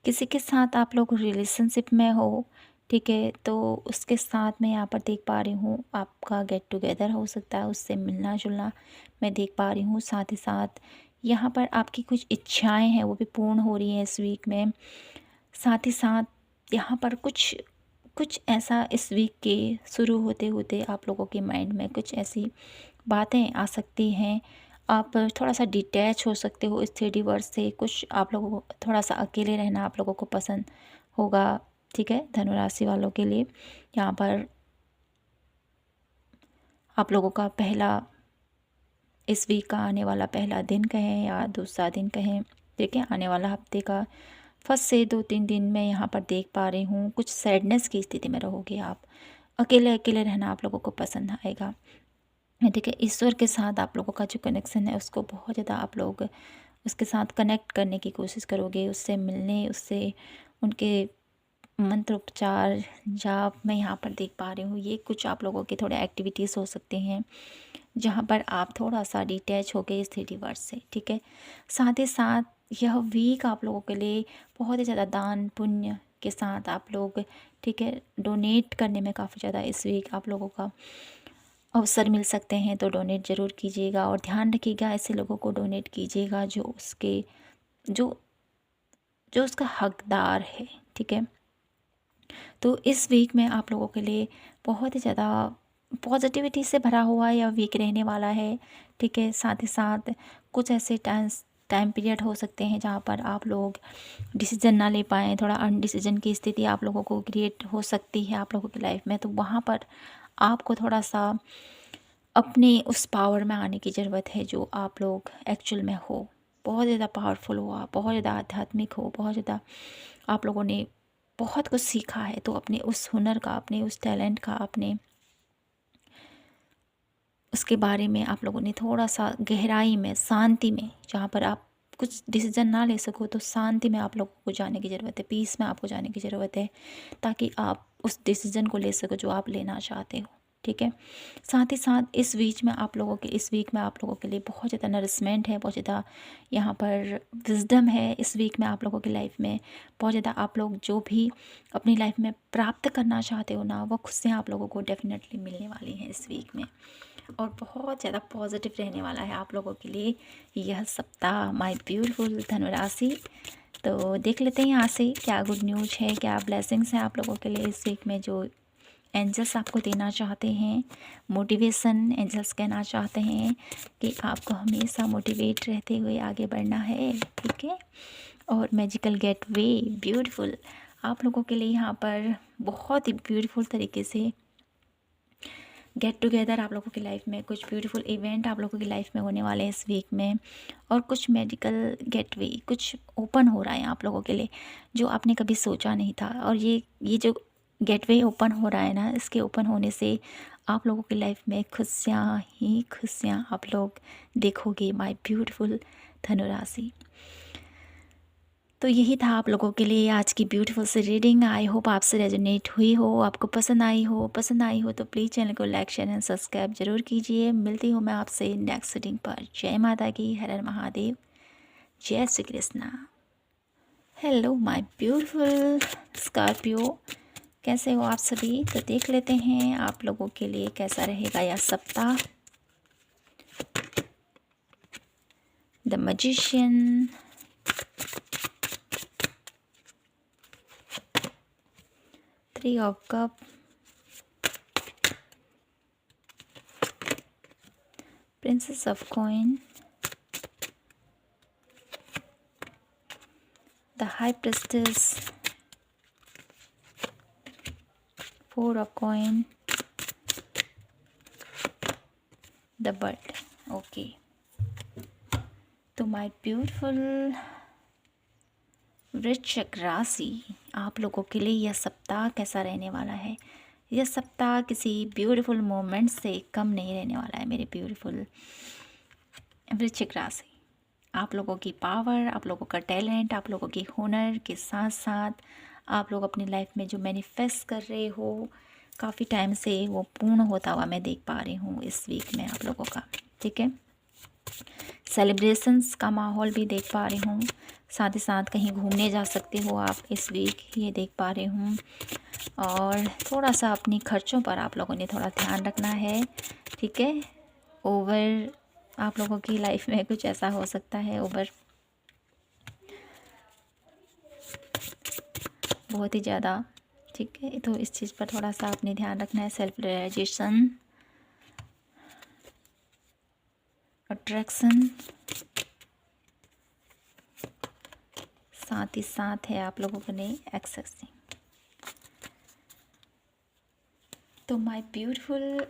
किसी के साथ आप लोग रिलेशनशिप में हो, ठीक है, तो उसके साथ मैं यहाँ पर देख पा रही हूँ आपका गेट टुगेदर हो सकता है, उससे मिलना जुलना मैं देख पा रही हूँ। साथ ही साथ यहाँ पर आपकी कुछ इच्छाएं हैं वो भी पूर्ण हो रही हैं इस वीक में। साथ ही साथ यहाँ पर कुछ कुछ ऐसा इस वीक के शुरू होते होते आप लोगों के माइंड में कुछ ऐसी बातें आ सकती हैं। आप थोड़ा सा डिटैच हो सकते हो इस 3D वर्ड से। कुछ आप लोगों को थोड़ा सा अकेले रहना आप लोगों को पसंद होगा। ठीक है, धनु राशि वालों के लिए यहाँ पर आप लोगों का पहला, इस वीक का आने वाला पहला दिन कहें या दूसरा दिन कहें, ठीक है, आने वाला हफ्ते का फर्स्ट से 2-3 दिन में यहाँ पर देख पा रही हूँ कुछ सैडनेस की स्थिति में रहोगे आप। अकेले अकेले रहना आप लोगों को पसंद आएगा। ठीक है, ईश्वर के साथ आप लोगों का जो कनेक्शन है उसको बहुत ज़्यादा आप लोग उसके साथ कनेक्ट करने की कोशिश करोगे, उससे मिलने, उससे उनके मंत्रोपचार जाप मैं यहाँ पर देख पा रही हूँ। ये कुछ आप लोगों के थोड़े एक्टिविटीज़ हो सकते हैं जहाँ पर आप थोड़ा सा डिटैच हो गए इस 3D वर्ड से। ठीक है, साथ ही साथ यह वीक आप लोगों के लिए बहुत ही ज़्यादा दान पुण्य के साथ आप लोग, ठीक है, डोनेट करने में काफ़ी ज़्यादा इस वीक आप लोगों का अवसर मिल सकते हैं। तो डोनेट ज़रूर कीजिएगा और ध्यान रखिएगा ऐसे लोगों को डोनेट कीजिएगा जो जो उसका हकदार है। ठीक है, तो इस वीक में आप लोगों के लिए बहुत ही ज़्यादा पॉजिटिविटी से भरा हुआ यह वीक रहने वाला है। ठीक है, साथ ही साथ कुछ ऐसे टाइम पीरियड हो सकते हैं जहाँ पर आप लोग डिसीजन ना ले पाएँ, थोड़ा अनडिसीजन की स्थिति आप लोगों को क्रिएट हो सकती है आप लोगों की लाइफ में। तो वहाँ पर आपको थोड़ा सा अपने उस पावर में आने की ज़रूरत है जो आप लोग एक्चुअल में हो। बहुत ज़्यादा पावरफुल हो आप, बहुत ज़्यादा आध्यात्मिक हो, बहुत ज़्यादा आप लोगों ने बहुत कुछ सीखा है। तो अपने उस हुनर का, अपने उस टैलेंट का, अपने उसके बारे में आप लोगों ने थोड़ा सा गहराई में, शांति में, जहाँ पर आप कुछ डिसीजन ना ले सको तो शांति में आप लोगों को जाने की ज़रूरत है, पीस में आपको जाने की ज़रूरत है, ताकि आप उस डिसीजन को ले सको जो आप लेना चाहते हो। ठीक है। साथ ही साथ इस वीक में आप लोगों के लिए बहुत ज़्यादा नरिशमेंट है, बहुत ज़्यादा यहाँ पर विज़डम है। इस वीक में आप लोगों की लाइफ में बहुत ज़्यादा आप लोग जो भी अपनी लाइफ में प्राप्त करना चाहते हो ना, वो खुशियाँ आप लोगों को डेफिनेटली मिलने वाली हैं इस वीक में। और बहुत ज़्यादा पॉजिटिव रहने वाला है आप लोगों के लिए यह सप्ताह, माय ब्यूटीफुल धनु राशि। तो देख लेते हैं यहाँ से क्या गुड न्यूज़ है, क्या ब्लेसिंग्स हैं आप लोगों के लिए इस वीक में, जो एंजल्स आपको देना चाहते हैं। मोटिवेशन एंजल्स कहना चाहते हैं कि आपको हमेशा मोटिवेट रहते हुए आगे बढ़ना है, ठीक है। और मैजिकल गेटवे ब्यूटीफुल आप लोगों के लिए यहाँ पर बहुत ही ब्यूटीफुल तरीके से गेट टुगेदर आप लोगों की लाइफ में, कुछ ब्यूटीफुल इवेंट आप लोगों की लाइफ में होने वाले हैं इस वीक में। और कुछ मेडिकल गेटवे कुछ ओपन हो रहा है आप लोगों के लिए जो आपने कभी सोचा नहीं था। और ये जो गेटवे ओपन हो रहा है ना, इसके ओपन होने से आप लोगों की लाइफ में खुशियाँ ही खुशियाँ आप लोग देखोगे, माय ब्यूटीफुल धनु राशि। तो यही था आप लोगों के लिए आज की ब्यूटीफुल सी रीडिंग। आई होप आपसे रेजोनेट हुई हो, आपको पसंद आई हो तो प्लीज़ चैनल को लाइक शेयर एंड सब्सक्राइब जरूर कीजिए। मिलती हूँ मैं आपसे नेक्स्ट रीडिंग पर। जय माता की, हर हर महादेव, जय Shri Krishna. Hello my beautiful Scorpio, कैसे हो आप सभी। तो देख लेते हैं आप लोगों के लिए कैसा रहेगा यह सप्ताह। The magician, Three of Cups, Princess of Coin, the High Priestess, Four of Coin, the Bird. Okay. तो माय ब्यूटीफुल वृश्चिक राशि, आप लोगों के लिए यह सप्ताह कैसा रहने वाला है। यह सप्ताह किसी ब्यूटीफुल मोमेंट से कम नहीं रहने वाला है मेरे ब्यूटीफुल वृश्चिक राशि। आप लोगों की पावर, आप लोगों का टैलेंट, आप लोगों की हुनर के साथ साथ आप लोग अपनी लाइफ में जो मैनिफेस्ट कर रहे हो काफ़ी टाइम से, वो पूर्ण होता हुआ मैं देख पा रही हूँ इस वीक में आप लोगों का, ठीक है। सेलिब्रेशंस का माहौल भी देख पा रही हूँ। साथ ही साथ कहीं घूमने जा सकते हो आप इस वीक, ये देख पा रही हूँ। और थोड़ा सा अपनी खर्चों पर आप लोगों ने थोड़ा ध्यान रखना है, ठीक है। ओवर आप लोगों की लाइफ में कुछ ऐसा हो सकता है, ओवर बहुत ही ज़्यादा, ठीक है। तो इस चीज़ पर थोड़ा सा अपने ध्यान रखना है। सेल्फ रियलाइजेशन, अट्रैक्शन, साथ ही साथ है आप लोगों को नहीं एक्सेसिंग। तो माय ब्यूटीफुल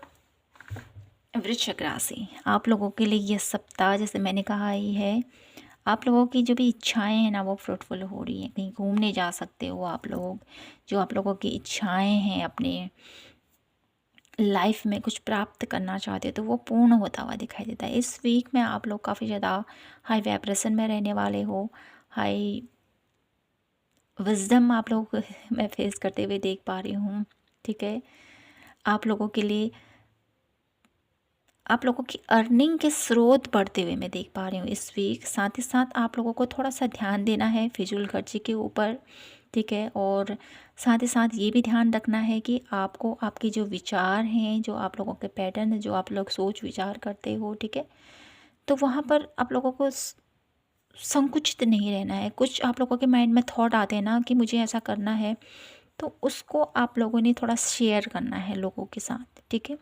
वृश्चिक राशि, आप लोगों के लिए यह सप्ताह जैसे मैंने कहा ही है, आप लोगों की जो भी इच्छाएं हैं ना वो फ्रूटफुल हो रही हैं। कहीं घूमने जा सकते हो आप लोग, जो आप लोगों की इच्छाएं हैं अपने लाइफ में कुछ प्राप्त करना चाहते हो तो वो पूर्ण होता हुआ दिखाई देता है। इस वीक में आप लोग काफ़ी ज़्यादा हाई वाइब्रेशन में रहने वाले हो, हाई विजडम आप लोग मैं फेस करते हुए देख पा रही हूँ, ठीक है। आप लोगों के लिए आप लोगों की अर्निंग के स्रोत बढ़ते हुए मैं देख पा रही हूँ इस वीक। साथ ही साथ आप लोगों को थोड़ा सा ध्यान देना है फिजूल खर्ची के ऊपर, ठीक है। और साथ ही साथ ये भी ध्यान रखना है कि आपको आपके जो विचार हैं, जो आप लोगों के पैटर्न, जो आप लोग सोच विचार करते हो, ठीक है, तो वहाँ पर आप लोगों को संकुचित नहीं रहना है। कुछ आप लोगों के माइंड में थॉट आते हैं ना कि मुझे ऐसा करना है, तो उसको आप लोगों ने थोड़ा शेयर करना है लोगों के साथ, ठीक है।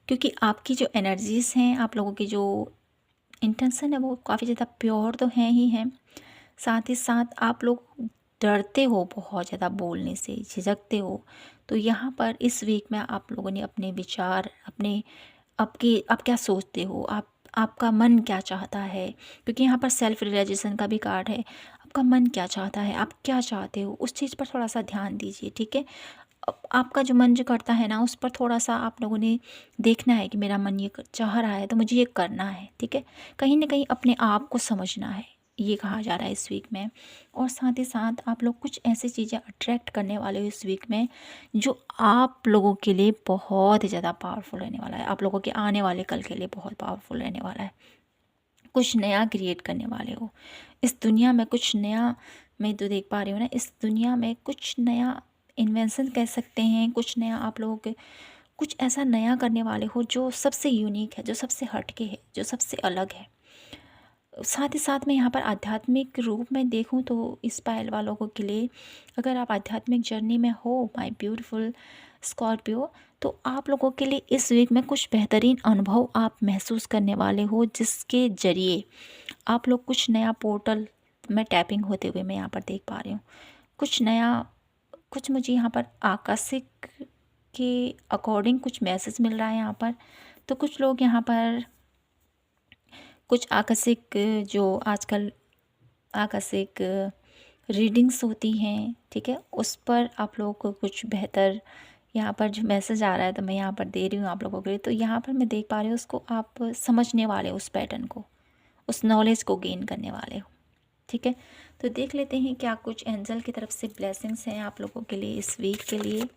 क्योंकि आपकी जो एनर्जीज़ हैं, आप लोगों की जो इंटेंशन है वो काफ़ी ज़्यादा प्योर तो हैं ही हैं। साथ ही साथ आप लोग डरते हो बहुत ज़्यादा बोलने से, झिझकते हो। तो यहाँ पर इस वीक में आप लोगों ने अपने विचार, अपने आप क्या सोचते हो, आपका मन क्या चाहता है, क्योंकि यहाँ पर सेल्फ रियलाइजेशन का भी कार्ड है। आपका मन क्या चाहता है, आप क्या चाहते हो, उस चीज़ पर थोड़ा सा ध्यान दीजिए, ठीक है। आपका जो मन जो करता है ना, उस पर थोड़ा सा आप लोगों ने देखना है कि मेरा मन ये चाह रहा है तो मुझे ये करना है, ठीक है। कहीं ना कहीं अपने आप को समझना है, ये कहा जा रहा है इस वीक में। और साथ ही साथ आप लोग कुछ ऐसी चीज़ें अट्रैक्ट करने वाले हो इस वीक में जो आप लोगों के लिए बहुत ही ज़्यादा पावरफुल रहने वाला है, आप लोगों के आने वाले कल के लिए बहुत पावरफुल रहने वाला है। कुछ नया क्रिएट करने वाले हो इस दुनिया में, कुछ नया मैं तो देख पा रही हूँ ना, इस दुनिया में कुछ नया इन्वेंशन कह सकते हैं, कुछ नया आप लोगों के कुछ ऐसा नया करने वाले हो जो सबसे यूनिक है, जो सबसे हटके है, जो सबसे अलग है। साथ ही साथ मैं यहाँ पर आध्यात्मिक रूप में देखूँ तो इस पायल वालों को के लिए, अगर आप आध्यात्मिक जर्नी में हो माय ब्यूटीफुल स्कॉर्पियो, तो आप लोगों के लिए इस वीक में कुछ बेहतरीन अनुभव आप महसूस करने वाले हो, जिसके ज़रिए आप लोग कुछ नया पोर्टल में टैपिंग होते हुए मैं यहाँ पर देख पा रही हूँ। कुछ नया, कुछ मुझे यहाँ पर आकस्मिक के अकॉर्डिंग कुछ मैसेज मिल रहा है यहाँ पर। तो कुछ लोग यहाँ पर कुछ आकस्मिक, जो आजकल आकस्मिक रीडिंग्स होती हैं, ठीक है, उस पर आप लोगों को कुछ बेहतर यहाँ पर जो मैसेज आ रहा है तो मैं यहाँ पर दे रही हूँ आप लोगों के लिए। तो यहाँ पर मैं देख पा रही हूँ उसको आप समझने वाले हो, उस पैटर्न को, उस नॉलेज को गेन करने वाले हो, ठीक है। तो देख लेते हैं क्या कुछ एंजल की तरफ से ब्लेसिंग्स हैं आप लोगों के लिए इस वीक के लिए।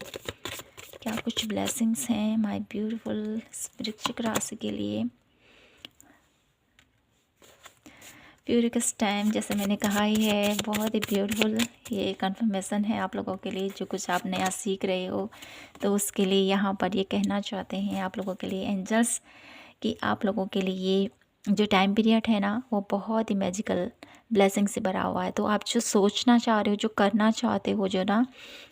क्या कुछ ब्लेसिंग्स हैं माय ब्यूटीफुल वृश्चिक राशि के लिए। प्यूरिकस टाइम, जैसे मैंने कहा ही है, बहुत ही ब्यूटीफुल ये कंफर्मेशन है आप लोगों के लिए। जो कुछ आप नया सीख रहे हो तो उसके लिए यहाँ पर ये कहना चाहते हैं आप लोगों के लिए एंजल्स कि आप लोगों के लिए ये जो टाइम पीरियड है ना, वो बहुत ही मैजिकल ब्लेसिंग से भरा हुआ है। तो आप जो सोचना चाह रहे हो, जो करना चाहते हो जो ना,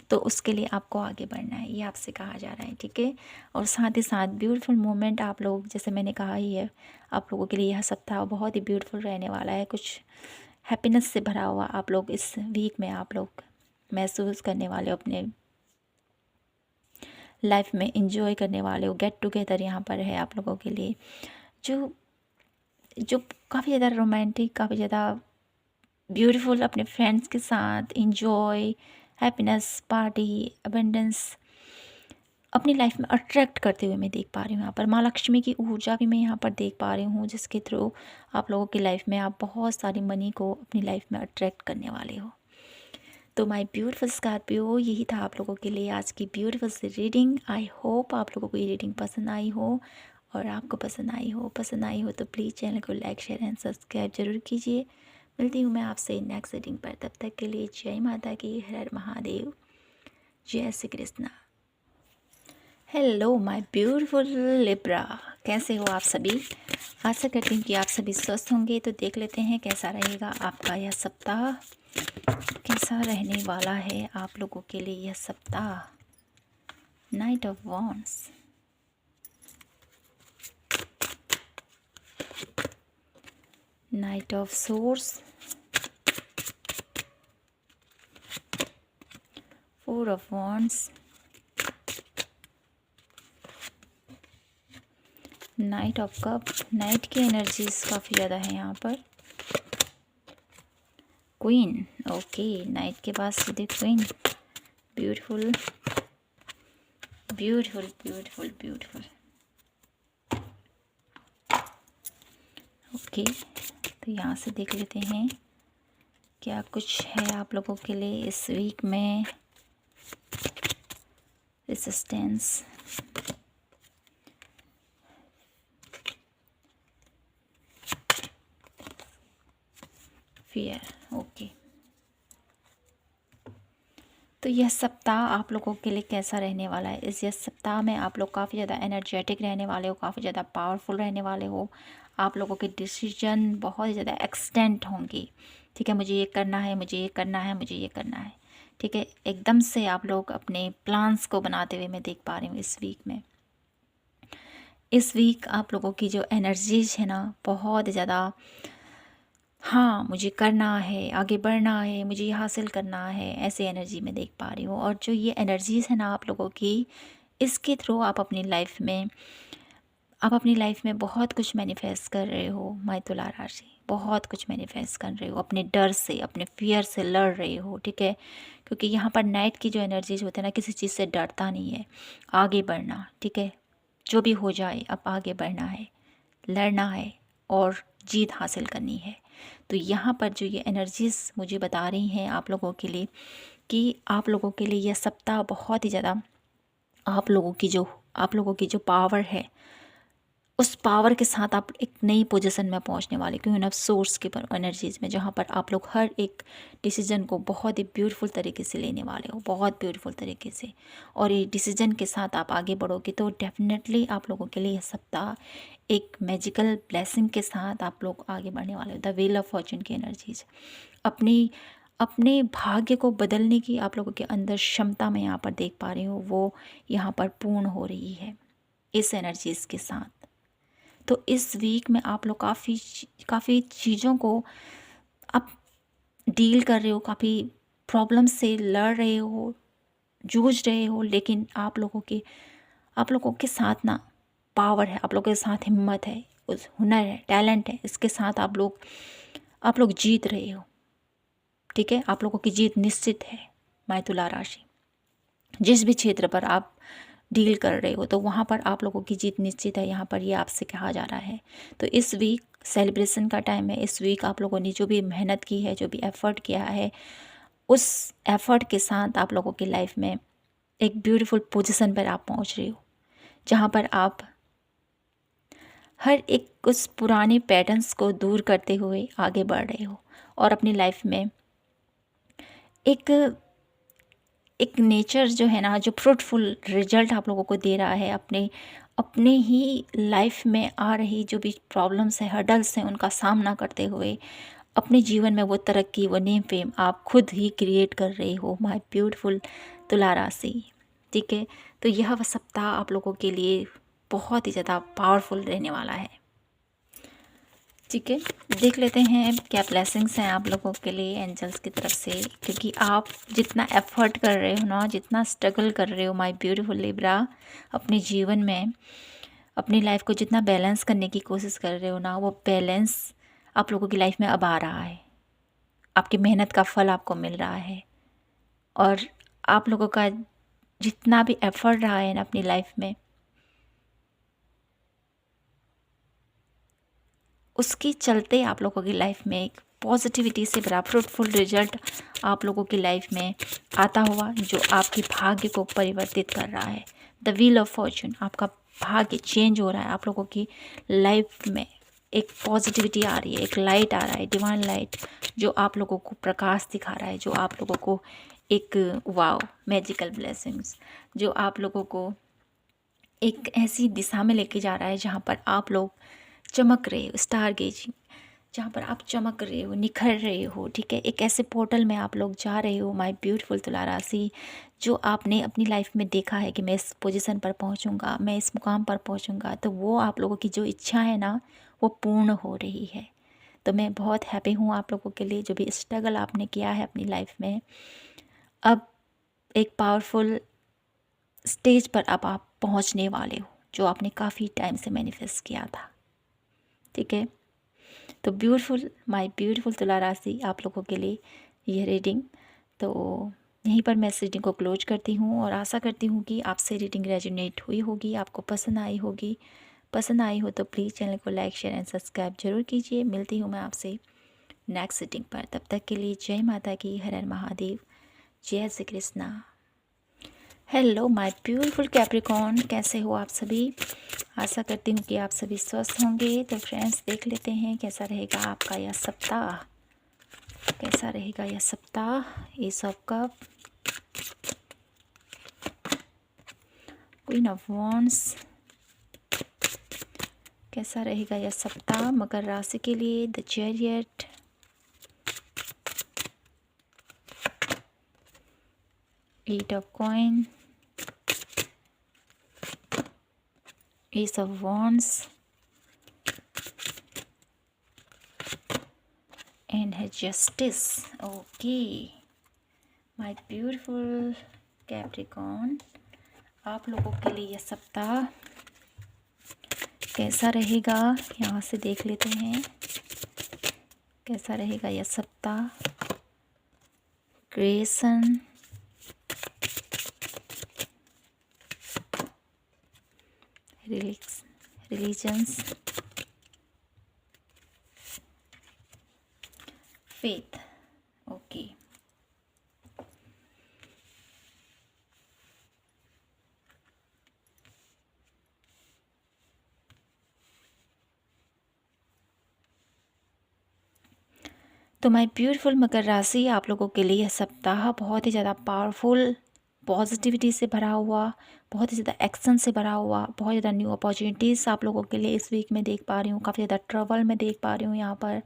तो उसके लिए आपको आगे बढ़ना है, ये आपसे कहा जा रहा है, ठीक है। और साथ ही साथ ब्यूटीफुल मोमेंट आप लोग, जैसे मैंने कहा ही है, आप लोगों के लिए यह सप्ताह बहुत ही ब्यूटीफुल रहने वाला है। कुछ हैप्पीनेस से भरा हुआ आप लोग इस वीक में आप लोग महसूस करने वाले हो, अपने लाइफ में इंजॉय करने वाले हो। गेट टुगेदर यहाँ पर है आप लोगों के लिए, जो जो काफ़ी ज़्यादा रोमांटिक, काफ़ी ज़्यादा ब्यूटीफुल, अपने फ्रेंड्स के साथ इंजॉय, हैप्पीनेस, पार्टी, अबंडेंस अपनी लाइफ में अट्रैक्ट करते हुए मैं देख पा रही हूँ। यहाँ पर माँ लक्ष्मी की ऊर्जा भी मैं यहाँ पर देख पा रही हूँ, जिसके थ्रू आप लोगों की लाइफ में आप बहुत सारी मनी को अपनी लाइफ में अट्रैक्ट करने वाले हो। तो माय ब्यूटीफुल स्कॉर्पियो, यही था आप लोगों के लिए आज की ब्यूटीफुल सी रीडिंग। आई होप आप लोगों को ये रीडिंग पसंद आई हो, और आपको पसंद आई हो तो प्लीज़ चैनल को लाइक, शेयर एंड सब्सक्राइब जरूर कीजिए। मिलती हूँ मैं आपसे नेक्स्ट रीडिंग पर, तब तक के लिए जय माता की, हर हर महादेव, जय Shri Krishna. Hello my beautiful Libra, कैसे हो आप सभी। आशा करती हूँ कि आप सभी स्वस्थ होंगे। तो देख लेते हैं कैसा रहेगा आपका यह सप्ताह, कैसा रहने वाला है आप लोगों के लिए यह सप्ताह। Night of wands, night of source, four of wands, night of cup. Night की एनर्जीज काफ़ी ज़्यादा है यहाँ पर। क्वीन, ओके, नाइट के बाद सीधे queen. Beautiful beautiful beautiful beautiful. Okay, तो यहाँ से देख लेते हैं क्या कुछ है आप लोगों के लिए इस वीक में। Resistance, fear, okay. तो यह सप्ताह आप लोगों के लिए कैसा रहने वाला है। इस यह सप्ताह में आप लोग काफ़ी ज़्यादा एनर्जेटिक रहने वाले हो, काफ़ी ज़्यादा पावरफुल रहने वाले हो। आप लोगों के डिसीजन बहुत ही ज़्यादा एक्सटेंट होंगे, ठीक है। मुझे ये करना है, मुझे ये करना है, मुझे ये करना है, ठीक है। एकदम से आप लोग अपने प्लान्स को बनाते हुए मैं देख पा रही हूँ इस वीक में। इस वीक आप लोगों की जो एनर्जीज है ना, बहुत ज़्यादा, हाँ मुझे करना है, आगे बढ़ना है, मुझे ये हासिल करना है, ऐसे एनर्जी में देख पा रही हूँ। और जो ये एनर्जीज़ है ना आप लोगों की, इसके थ्रू आप अपनी लाइफ में बहुत कुछ मैनिफेस्ट कर रहे हो माय तुला राशि। बहुत कुछ मैनिफेस्ट कर रहे हो, अपने डर से, अपने फियर से लड़ रहे हो, ठीक है। क्योंकि यहाँ पर नाइट की जो एनर्जीज होते हैं ना, किसी चीज़ से डरता नहीं है, आगे बढ़ना, ठीक है। जो भी हो जाए अब आगे बढ़ना है, लड़ना है और जीत हासिल करनी है। तो यहाँ पर जो ये एनर्जीज़ मुझे बता रही हैं आप लोगों के लिए कि आप लोगों के लिए यह सप्ताह बहुत ही ज़्यादा आप लोगों की जो पावर है, उस पावर के साथ आप एक नई पोजीशन में पहुंचने वाले, क्योंकि ना सोर्स के पर एनर्जीज में, जहां पर आप लोग हर एक डिसीजन को बहुत ही ब्यूटीफुल तरीके से लेने वाले हो, बहुत ब्यूटीफुल तरीके से। और ये डिसीजन के साथ आप आगे बढ़ोगे तो डेफिनेटली आप लोगों के लिए यह सप्ताह एक मैजिकल ब्लेसिंग के साथ आप लोग आगे बढ़ने वाले हो। द व्हील ऑफ फॉर्चून की एनर्जीज, अपनी अपने भाग्य को बदलने की आप लोगों के अंदर क्षमता मैं यहाँ पर देख पा रही हूँ, वो यहाँ पर पूर्ण हो रही है इस एनर्जीज़ के साथ। तो इस वीक में आप लोग काफ़ी चीज़ों को आप डील कर रहे हो, काफ़ी प्रॉब्लम से लड़ रहे हो, जूझ रहे हो, लेकिन आप लोगों के साथ ना पावर है, आप लोगों के साथ हिम्मत है, उस हुनर है, टैलेंट है, इसके साथ आप लोग जीत रहे हो। ठीक है, आप लोगों की जीत निश्चित है। मैं तुला राशि, जिस भी क्षेत्र पर आप डील कर रहे हो तो वहाँ पर आप लोगों की जीत निश्चित है, यहाँ पर ये आपसे कहा जा रहा है। तो इस वीक सेलिब्रेशन का टाइम है। इस वीक आप लोगों ने जो भी मेहनत की है, जो भी एफ़र्ट किया है, उस एफ़र्ट के साथ आप लोगों की लाइफ में एक ब्यूटीफुल पोजीशन पर आप पहुँच रहे हो, जहाँ पर आप हर एक उस पुराने पैटर्न्स को दूर करते हुए आगे बढ़ रहे हो और अपनी लाइफ में एक नेचर जो है ना, जो फ्रूटफुल रिजल्ट आप लोगों को दे रहा है, अपने ही लाइफ में आ रही जो भी प्रॉब्लम्स हैं, हर्डल्स हैं, उनका सामना करते हुए अपने जीवन में वो तरक्की, वो नेम फेम आप खुद ही क्रिएट कर रहे हो, माय ब्यूटीफुल तुला राशि। ठीक है, तो यह सप्ताह आप लोगों के लिए बहुत ही ज़्यादा पावरफुल रहने वाला है। ठीक है, देख लेते हैं क्या ब्लेसिंग्स हैं आप लोगों के लिए एंजल्स की तरफ से, क्योंकि आप जितना एफर्ट कर रहे हो ना, जितना स्ट्रगल कर रहे हो माय ब्यूटीफुल लिब्रा, अपने जीवन में अपनी लाइफ को जितना बैलेंस करने की कोशिश कर रहे हो ना, वो बैलेंस आप लोगों की लाइफ में अब आ रहा है। आपकी मेहनत का फल आपको मिल रहा है और आप लोगों का जितना भी एफर्ट रहा है ना अपनी लाइफ में, उसके चलते आप लोगों की लाइफ में एक पॉजिटिविटी से भरा फ्रूटफुल रिजल्ट आप लोगों की लाइफ में आता हुआ, जो आपके भाग्य को परिवर्तित कर रहा है। द व्हील ऑफ फॉर्चून, आपका भाग्य चेंज हो रहा है। आप लोगों की लाइफ में एक पॉजिटिविटी आ रही है, एक लाइट आ रहा है, डिवाइन लाइट, जो आप लोगों को प्रकाश दिखा रहा है, जो आप लोगों को एक वाव मैजिकल ब्लेसिंग्स, जो आप लोगों को एक ऐसी दिशा में लेके जा रहा है जहाँ पर आप लोग चमक रहे हो, स्टार गेजिंग, जहाँ पर आप चमक रहे हो, निखर रहे हो। ठीक है, एक ऐसे पोर्टल में आप लोग जा रहे हो माय ब्यूटीफुल तुला राशि, जो आपने अपनी लाइफ में देखा है कि मैं इस पोजीशन पर पहुँचूँगा, मैं इस मुकाम पर पहुँचूँगा, तो वो आप लोगों की जो इच्छा है ना, वो पूर्ण हो रही है। तो मैं बहुत हैप्पी हूँ आप लोगों के लिए। जो भी स्ट्रगल आपने किया है अपनी लाइफ में, अब एक पावरफुल स्टेज पर अब आप पहुँचने वाले हो, जो आपने काफ़ी टाइम से मैनिफेस्ट किया था। ठीक है, तो माय ब्यूटीफुल तुला राशि, आप लोगों के लिए ये रीडिंग। तो यहीं पर मैं इस रीडिंग को क्लोज करती हूँ और आशा करती हूँ कि आपसे रीडिंग रेजोनेट हुई होगी, आपको पसंद आई होगी। पसंद आई हो तो प्लीज़ चैनल को लाइक शेयर एंड सब्सक्राइब जरूर कीजिए। मिलती हूँ मैं आपसे नेक्स्ट रीडिंग पर। तब तक के लिए जय माता की, हर हर महादेव, जय Shri Krishna. Hello my beautiful Capricorn, कैसे हो आप सभी? आशा करती हूँ कि आप सभी स्वस्थ होंगे। तो फ्रेंड्स, देख लेते हैं कैसा रहेगा आपका यह सप्ताह, कैसा रहेगा यह सप्ताह। Ace of cup, queen of wands, कैसा रहेगा यह सप्ताह मकर राशि के लिए। The chariot, eight of coin, ace of wands and है justice. Okay my beautiful Capricorn, आप लोगों के लिए यह सप्ताह कैसा रहेगा, यहाँ से देख लेते हैं कैसा रहेगा यह सप्ताह। Creation, religions, faith. ओके, तो माय ब्यूटीफुल मकर राशि, आप लोगों के लिए यह सप्ताह बहुत ही ज़्यादा पावरफुल, पॉजिटिविटी से भरा हुआ, बहुत ही ज़्यादा एक्शन से भरा हुआ, बहुत ज़्यादा न्यू अपॉर्चुनिटीज़ आप लोगों के लिए इस वीक में देख पा रही हूँ। काफ़ी ज़्यादा ट्रबल में देख पा रही हूँ यहाँ पर।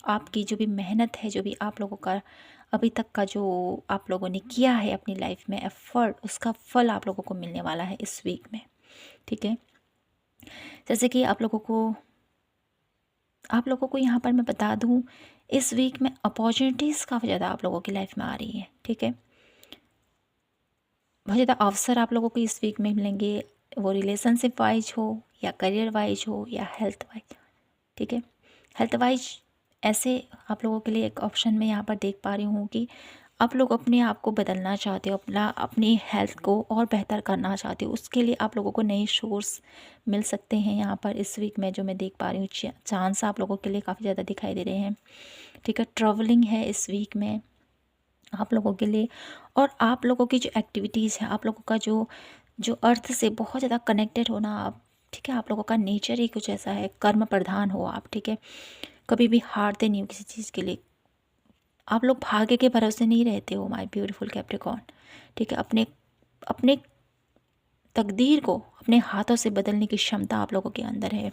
आपकी जो भी मेहनत है, जो भी आप लोगों का अभी तक का जो आप लोगों ने किया है अपनी लाइफ में एफर्ट, उसका फल आप लोगों को मिलने वाला है इस वीक में। ठीक है, जैसे कि आप लोगों को यहाँ पर मैं बता दूँ, इस वीक में अपॉर्चुनिटीज़ काफ़ी ज़्यादा आप लोगों की लाइफ में आ रही है। ठीक है, बहुत ज़्यादा अवसर आप लोगों को इस वीक में मिलेंगे, वो रिलेशनशिप वाइज हो या करियर वाइज हो या हेल्थ वाइज। ठीक है, हेल्थ वाइज ऐसे आप लोगों के लिए एक ऑप्शन मैं यहाँ पर देख पा रही हूँ कि आप लोग अपने आप को बदलना चाहते हो, अपनी हेल्थ को और बेहतर करना चाहते हो। उसके लिए आप लोगों को नए सोर्स मिल सकते हैं यहाँ पर इस वीक में, जो मैं देख पा रही हूँ। चांस आप लोगों के लिए काफ़ी ज़्यादा दिखाई दे रहे हैं। ठीक है, ट्रैवलिंग है इस वीक में आप लोगों के लिए, और आप लोगों की जो एक्टिविटीज़ है, आप लोगों का जो जो अर्थ से बहुत ज़्यादा कनेक्टेड होना आप, ठीक है, आप लोगों का नेचर ही कुछ ऐसा है, कर्म प्रधान हो आप। ठीक है, कभी भी हारते नहीं हो किसी चीज़ के लिए, आप लोग भाग्य के भरोसे नहीं रहते हो माय ब्यूटीफुल कैप्रिकॉर्न। ठीक है, अपने अपने तकदीर को अपने हाथों से बदलने की क्षमता आप लोगों के अंदर है।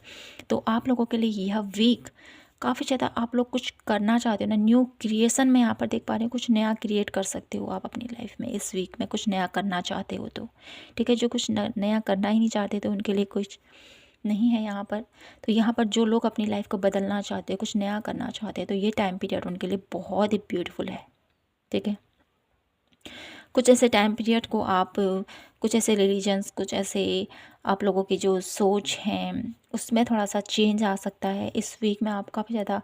तो आप लोगों के लिए यह वीक काफ़ी ज़्यादा, आप लोग कुछ करना चाहते हो ना, न्यू क्रिएशन में यहाँ पर देख पा रहे हो, कुछ नया क्रिएट कर सकते हो आप अपनी लाइफ में इस वीक में, कुछ नया करना चाहते हो तो। ठीक है, जो कुछ नया करना ही नहीं चाहते तो उनके लिए कुछ नहीं है यहाँ पर। तो यहाँ पर जो लोग अपनी लाइफ को बदलना चाहते हैं, कुछ नया करना चाहते हैं, तो ये टाइम पीरियड उनके लिए बहुत ही ब्यूटीफुल है। ठीक है, कुछ ऐसे टाइम पीरियड को आप, कुछ ऐसे रिलीजन्स, कुछ ऐसे आप लोगों की जो सोच हैं उसमें थोड़ा सा चेंज आ सकता है इस वीक में। आप काफ़ी ज़्यादा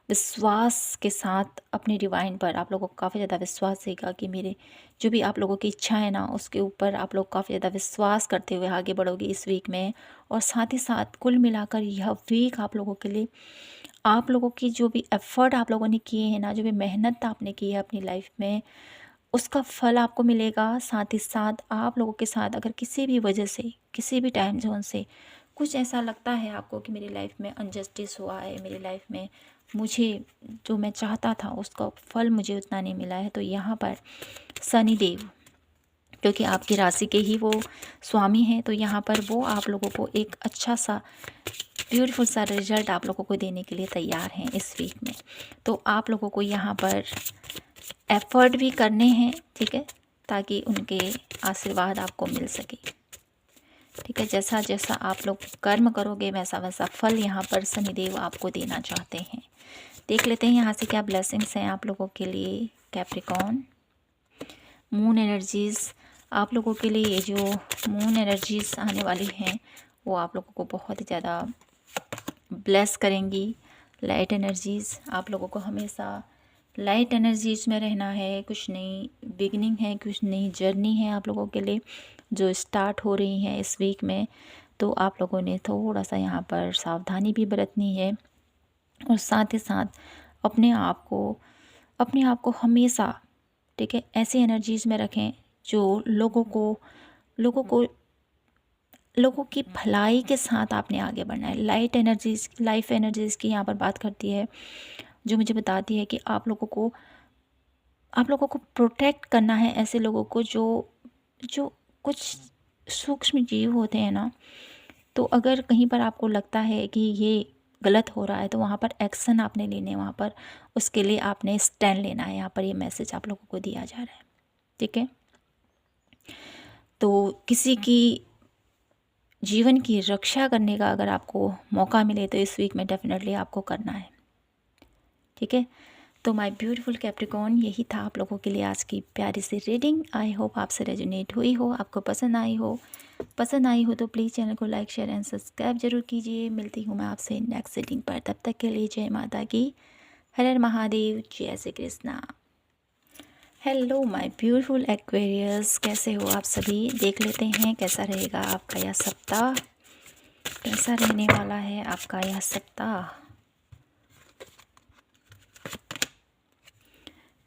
विश्वास के साथ अपने डिवाइन पर आप लोगों को काफ़ी ज़्यादा विश्वास रहेगा कि मेरे जो भी आप लोगों की इच्छा है ना, उसके ऊपर आप लोग काफ़ी ज़्यादा विश्वास करते हुए आगे बढ़ोगे इस वीक में। और साथ ही साथ कुल मिलाकर यह वीक आप लोगों के लिए, आप लोगों की जो भी एफ़र्ट आप लोगों ने किए हैं ना, जो भी मेहनत आपने की है अपनी लाइफ में, उसका फल आपको मिलेगा। साथ ही साथ आप लोगों के साथ अगर किसी भी वजह से, किसी भी टाइम ज़ोन से कुछ ऐसा लगता है आपको कि मेरी लाइफ में अनजस्टिस हुआ है, मेरी लाइफ में मुझे जो मैं चाहता था उसका फल मुझे उतना नहीं मिला है, तो यहाँ पर शनिदेव, क्योंकि आपकी राशि के ही वो स्वामी हैं, तो यहाँ पर वो आप लोगों को एक अच्छा सा ब्यूटीफुल सा रिजल्ट आप लोगों को देने के लिए तैयार हैं इस वीक में। तो आप लोगों को यहाँ पर एफ़र्ट भी करने हैं। ठीक है, ताकि उनके आशीर्वाद आपको मिल सके। ठीक है, जैसा जैसा आप लोग कर्म करोगे वैसा वैसा फल यहाँ पर शनिदेव आपको देना चाहते हैं। देख लेते हैं यहाँ से क्या ब्लेसिंग्स हैं आप लोगों के लिए कैप्रिकॉर्न। मून एनर्जीज़ आप लोगों के लिए, ये जो मून एनर्जीज़ आने वाली हैं वो आप लोगों को बहुत ही ज़्यादा ब्लेस करेंगी। लाइट एनर्जीज़ आप लोगों को हमेशा लाइट एनर्जीज में रहना है। कुछ नई बिगनिंग है, कुछ नई जर्नी है आप लोगों के लिए जो स्टार्ट हो रही है इस वीक में। तो आप लोगों ने थोड़ा सा यहाँ पर सावधानी भी बरतनी है, और साथ ही साथ अपने आप को हमेशा, ठीक है, ऐसी एनर्जीज में रखें जो लोगों की भलाई के साथ आपने आगे बढ़ना है। लाइट एनर्जीज, लाइफ एनर्जीज की यहाँ पर बात करती है, जो मुझे बताती है कि आप लोगों को प्रोटेक्ट करना है ऐसे लोगों को जो जो कुछ सूक्ष्म जीव होते हैं ना। तो अगर कहीं पर आपको लगता है कि ये गलत हो रहा है तो वहाँ पर एक्शन आपने लेने, वहाँ पर उसके लिए आपने स्टैंड लेना है। यहाँ पर ये मैसेज आप लोगों को दिया जा रहा है। ठीक है, तो किसी की जीवन की रक्षा करने का अगर आपको मौका मिले तो इस वीक में डेफिनेटली आपको करना है। ठीक है, तो माय ब्यूटीफुल कैप्रिकॉर्न, यही था आप लोगों के लिए आज की प्यारी सी रीडिंग। आई होप आपसे रेजोनेट हुई हो, आपको पसंद आई हो तो प्लीज़ चैनल को लाइक, शेयर एंड सब्सक्राइब जरूर कीजिए। मिलती हूँ मैं आपसे नेक्स्ट रीडिंग पर, तब तक के लिए जय माता की, हर हर महादेव, जय Shri Krishna. Hello my beautiful Aquarius, कैसे हो आप सभी। देख लेते हैं कैसा रहेगा आपका यह सप्ताह, कैसा रहने वाला है आपका यह सप्ताह।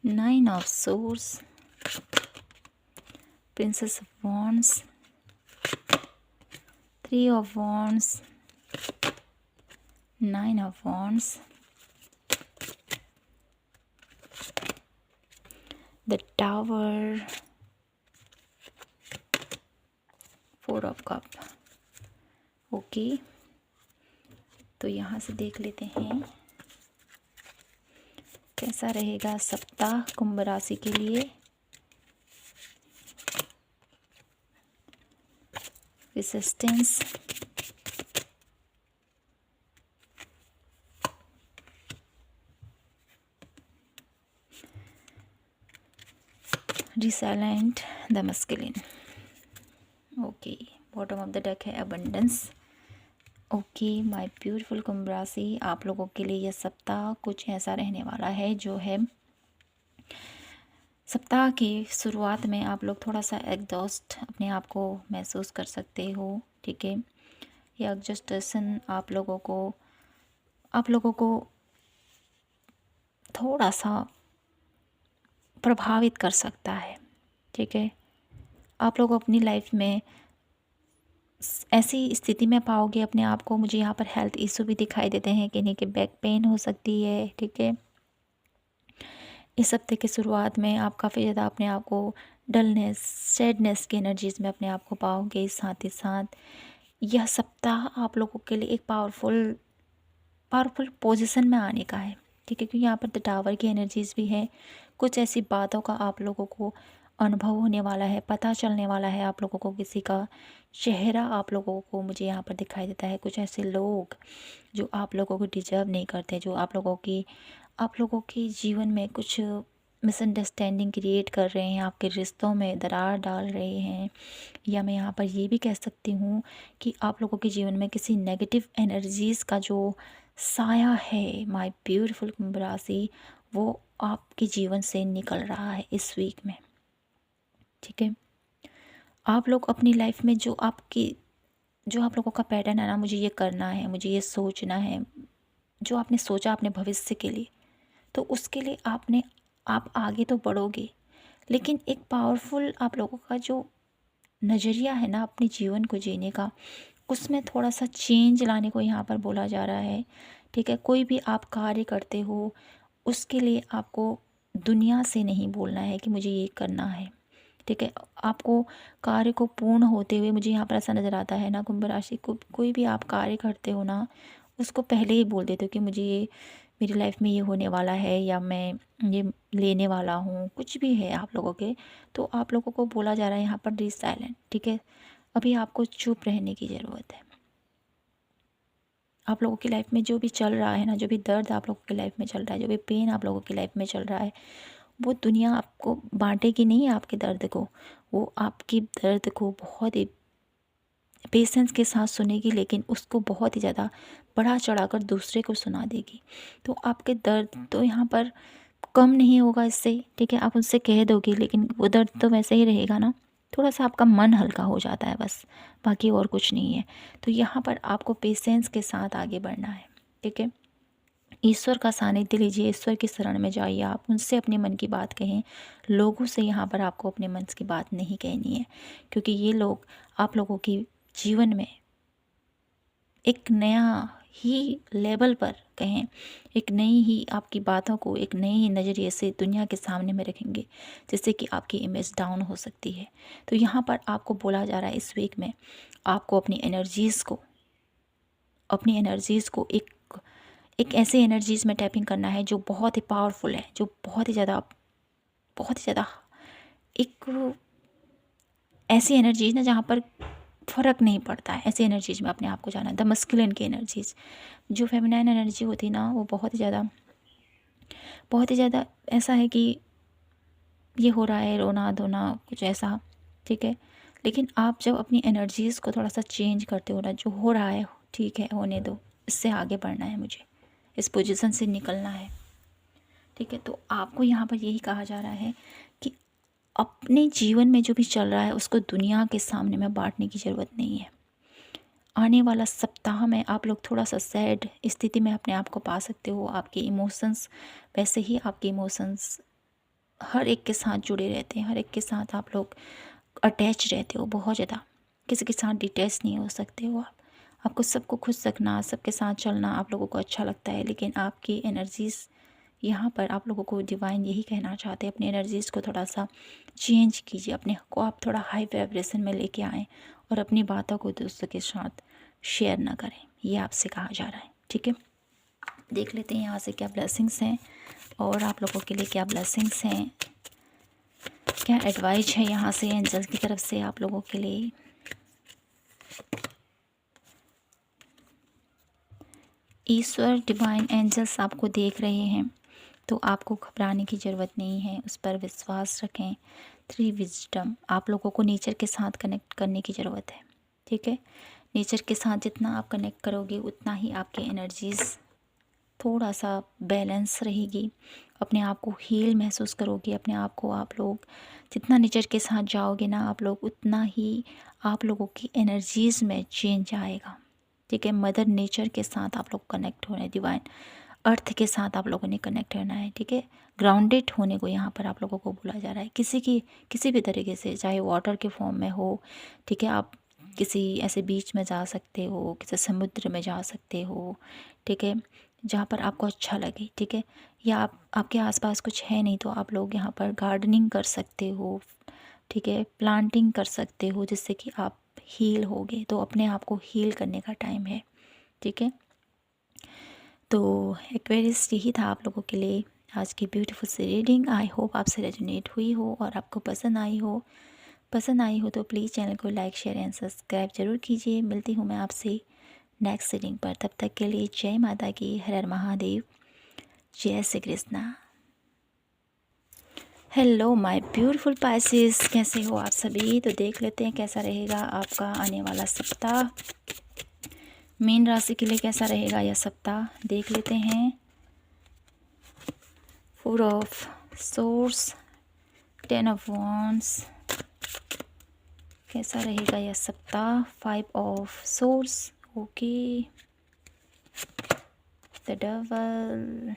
9 of swords, Princess of wands, 3 of wands, 9 of wands, the tower, 4 of cup। Okay, तो यहाँ से देख लेते हैं कैसा रहेगा सप्ताह कुंभ राशि के लिए। Resistance, resilient, the masculine. Okay, bottom of the deck है अबंडेंस। ओके माय ब्यूटीफुल कुंभ राशि, आप लोगों के लिए यह सप्ताह कुछ ऐसा रहने वाला है जो है सप्ताह की शुरुआत में आप लोग थोड़ा सा एग्जॉस्ट अपने आप को महसूस कर सकते हो। ठीक है, ये एग्जॉस्टेशन आप लोगों को थोड़ा सा प्रभावित कर सकता है। ठीक है, आप लोग अपनी लाइफ में ऐसी स्थिति में पाओगे अपने आप को। मुझे यहाँ पर हेल्थ इशू भी दिखाई देते हैं, किन्हीं के बैक पेन हो सकती है। ठीक है, इस हफ्ते की शुरुआत में आप काफ़ी ज़्यादा अपने आप को डलनेस, सैडनेस की एनर्जीज में अपने आप को पाओगे। साथ ही साथ यह सप्ताह आप लोगों के लिए एक पावरफुल पोजीशन में आने का है। ठीक है, क्योंकि यहाँ पर द टावर की एनर्जीज भी है। कुछ ऐसी बातों का आप लोगों को अनुभव होने वाला है, पता चलने वाला है आप लोगों को। किसी का चेहरा आप लोगों को मुझे यहाँ पर दिखाई देता है। कुछ ऐसे लोग जो आप लोगों को डिजर्व नहीं करते, जो आप लोगों के जीवन में कुछ मिसअंडरस्टैंडिंग क्रिएट कर रहे हैं, आपके रिश्तों में दरार डाल रहे हैं। या मैं यहाँ पर ये भी कह सकती हूँ कि आप लोगों के जीवन में किसी नेगेटिव एनर्जीज़ का जो साया है, माय ब्यूटीफुल कुंभ राशि, वो आपके जीवन से निकल रहा है इस वीक में। ठीक है, आप लोग अपनी लाइफ में जो आप लोगों का पैटर्न है ना, मुझे ये करना है, मुझे ये सोचना है, जो आपने सोचा अपने भविष्य के लिए, तो उसके लिए आप आगे तो बढ़ोगे, लेकिन एक पावरफुल आप लोगों का जो नज़रिया है ना अपने जीवन को जीने का, उसमें थोड़ा सा चेंज लाने को यहाँ पर बोला जा रहा है। ठीक है, कोई भी आप कार्य करते हो उसके लिए आपको दुनिया से नहीं बोलना है कि मुझे ये करना है। ठीक है, आपको कार्य को पूर्ण होते हुए, मुझे यहाँ पर ऐसा नज़र आता है ना कुंभ राशि को, कोई भी आप कार्य करते हो ना उसको पहले ही बोल देते हो कि मुझे ये मेरी लाइफ में ये होने वाला है या मैं ये लेने वाला हूँ। कुछ भी है आप लोगों के, तो आप लोगों को बोला जा रहा है यहाँ पर बी साइलेंट। ठीक है, अभी आपको चुप रहने की ज़रूरत है। आप लोगों की लाइफ में जो भी चल रहा है ना, जो भी दर्द आप लोगों की लाइफ में चल रहा है, जो भी पेन आप लोगों की लाइफ में चल रहा है, वो दुनिया आपको बांटेगी नहीं आपके दर्द को। वो आपकी दर्द को बहुत ही पेशेंस के साथ सुनेगी, लेकिन उसको बहुत ही ज़्यादा बढ़ा चढ़ाकर दूसरे को सुना देगी। तो आपके दर्द तो यहाँ पर कम नहीं होगा इससे। ठीक है, आप उनसे कह दोगे, लेकिन वो दर्द तो वैसे ही रहेगा ना। थोड़ा सा आपका मन हल्का हो जाता है बस, बाकी और कुछ नहीं है। तो यहाँ पर आपको पेशेंस के साथ आगे बढ़ना है। ठीक है, ईश्वर का सानिध्य लीजिए, ईश्वर की शरण में जाइए, आप उनसे अपने मन की बात कहें। लोगों से यहाँ पर आपको अपने मन की बात नहीं कहनी है, क्योंकि ये लोग आप लोगों की जीवन में एक नया ही लेवल पर कहें, एक नई ही आपकी बातों को एक नए ही नज़रिए से दुनिया के सामने में रखेंगे, जिससे कि आपकी इमेज डाउन हो सकती है। तो यहाँ पर आपको बोला जा रहा है इस वीक में आपको अपनी एनर्जीज़ को एक ऐसे एनर्जीज़ में टैपिंग करना है जो बहुत ही पावरफुल है, जो बहुत ही ज़्यादा एक ऐसी एनर्जीज ना जहाँ पर फ़र्क नहीं पड़ता है। ऐसी एनर्जीज में अपने आप को जाना है। द मस्कुलिन की एनर्जीज, जो फेमिनाइन एनर्जी होती है ना, वो बहुत ही ज़्यादा ऐसा है कि ये हो रहा है, रोना धोना कुछ ऐसा। ठीक है, लेकिन आप जब अपनी एनर्जीज़ को थोड़ा सा चेंज करते हो ना, जो हो रहा है ठीक है होने दो, इससे आगे बढ़ना है, मुझे इस पोजीशन से निकलना है। ठीक है, तो आपको यहाँ पर यही कहा जा रहा है कि अपने जीवन में जो भी चल रहा है उसको दुनिया के सामने में बांटने की ज़रूरत नहीं है। आने वाला सप्ताह में आप लोग थोड़ा सा सैड स्थिति में अपने आप को पा सकते हो। आपके इमोशंस वैसे ही आपके इमोशंस हर एक के साथ जुड़े रहते हैं, हर एक के साथ आप लोग अटैच रहते हो बहुत ज़्यादा, किसी के साथ डिटैच नहीं हो सकते हो आप। आपको सबको खुश रखना, सबके साथ चलना आप लोगों को अच्छा लगता है, लेकिन आपकी एनर्जीज़ यहाँ पर आप लोगों को डिवाइन यही कहना चाहते हैं, अपनी एनर्जीज़ को थोड़ा सा चेंज कीजिए, अपने को आप थोड़ा हाई वाइब्रेशन में लेके आएँ और अपनी बातों को दूसरों के साथ शेयर ना करें, ये आपसे कहा जा रहा है। ठीक है, देख लेते हैं यहाँ से क्या ब्लेसिंग्स हैं और आप लोगों के लिए क्या ब्लेसिंग्स हैं, क्या एडवाइस है यहाँ से एंजल्स की तरफ से आप लोगों के लिए। ईश्वर डिवाइन एंजल्स आपको देख रहे हैं, तो आपको घबराने की ज़रूरत नहीं है, उस पर विश्वास रखें। 3 विजडम, आप लोगों को नेचर के साथ कनेक्ट करने की ज़रूरत है। ठीक है, नेचर के साथ जितना आप कनेक्ट करोगे उतना ही आपके एनर्जीज़ थोड़ा सा बैलेंस रहेगी, अपने आप को हील महसूस करोगे, अपने आप को आप लोग जितना नेचर के साथ जाओगे ना आप लोग, उतना ही आप लोगों की एनर्जीज़ में चेंज आएगा। ठीक है, मदर नेचर के साथ आप लोग कनेक्ट हो रहे हैं, डिवाइन अर्थ के साथ आप लोगों ने कनेक्ट होना है। ठीक है, ग्राउंडेड होने को यहाँ पर आप लोगों को बोला जा रहा है, किसी भी तरीके से, चाहे वाटर के फॉर्म में हो। ठीक है, आप किसी ऐसे बीच में जा सकते हो, किसी समुद्र में जा सकते हो। ठीक है, जहाँ पर आपको अच्छा लगे। ठीक है, या आपके आसपास कुछ है नहीं तो आप लोग यहाँ पर गार्डनिंग कर सकते हो। ठीक है, प्लांटिंग कर सकते हो, जिससे कि आप हील होगे, तो अपने आप को हील करने का टाइम है। ठीक है, तो एक्वेरियस यही था आप लोगों के लिए आज की ब्यूटीफुल सी रीडिंग। आई होप आपसे रेजोनेट हुई हो और आपको पसंद आई हो। तो प्लीज़ चैनल को लाइक शेयर एंड सब्सक्राइब ज़रूर कीजिए। मिलती हूँ मैं आपसे नेक्स्ट रीडिंग पर, तब तक के लिए जय माता की, हर हर महादेव, जय Shri Krishna. Hello my beautiful Pisces, कैसे हो आप सभी। तो देख लेते हैं कैसा रहेगा आपका आने वाला सप्ताह, मीन राशि के लिए कैसा रहेगा यह सप्ताह, देख लेते हैं। 4 ऑफ सोर्स, 10 ऑफ वॉन्ड्स, कैसा रहेगा यह सप्ताह। 5 of swords, okay, the double,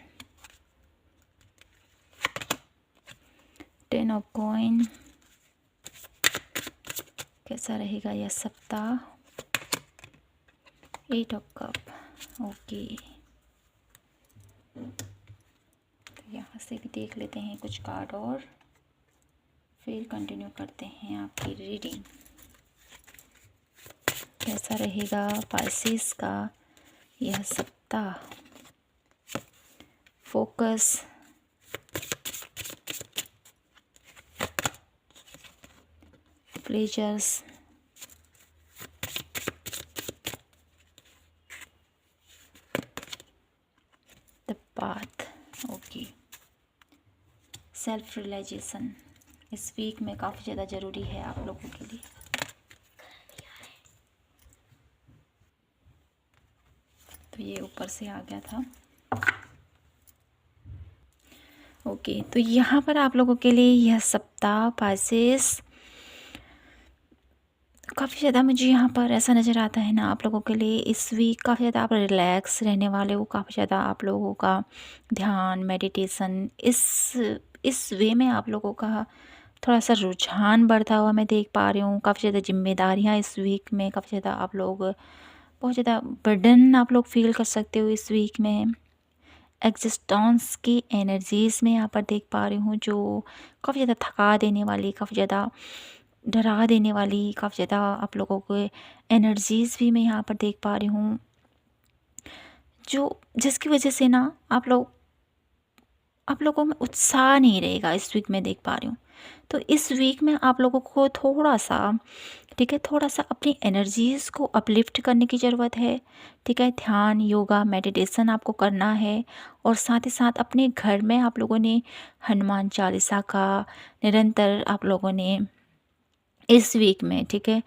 10 of coin, कैसा रहेगा यह सप्ताह। 8 ऑफ कप, ओके। तो यहाँ से भी देख लेते हैं कुछ कार्ड और फिर कंटिन्यू करते हैं आपकी रीडिंग। कैसा रहेगा पाइसेस का यह सप्ताह। Focus, pleasures, the path, okay. Self realisation इस वीक में काफ़ी ज़्यादा ज़रूरी है आप लोगों के लिए। तो ये ऊपर से आ गया था, ओके। तो यहाँ पर आप लोगों के लिए यह सप्ताह पाइसेस काफ़ी ज़्यादा, मुझे यहाँ पर ऐसा नज़र आता है ना, आप लोगों के लिए इस वीक काफ़ी ज़्यादा आप रिलैक्स रहने वाले हो। काफ़ी ज़्यादा आप लोगों का ध्यान, मेडिटेशन, इस वे में आप लोगों का थोड़ा सा रुझान बढ़ता हुआ मैं देख पा रही हूँ। काफ़ी ज़्यादा जिम्मेदारियाँ इस वीक में, काफ़ी ज़्यादा आप लोग बहुत ज़्यादा बर्डन आप लोग फील कर सकते हो इस वीक में। एग्जिस्टेंस की एनर्जीज़ में यहाँ पर देख पा रही हूँ, जो काफ़ी ज़्यादा थका देने वाली, काफ़ी ज़्यादा डरा देने वाली, काफ़ी ज़्यादा आप लोगों को एनर्जीज़ भी मैं यहाँ पर देख पा रही हूँ, जो जिसकी वजह से ना आप लोगों में उत्साह नहीं रहेगा इस वीक में देख पा रही हूँ। तो इस वीक में आप लोगों को थोड़ा सा, ठीक है, थोड़ा सा अपनी एनर्जीज़ को अपलिफ्ट करने की ज़रूरत है। ठीक है, ध्यान, योगा, मेडिटेशन आपको करना है और साथ ही साथ अपने घर में आप लोगों ने हनुमान चालीसा का निरंतर आप लोगों ने इस वीक में, ठीक है,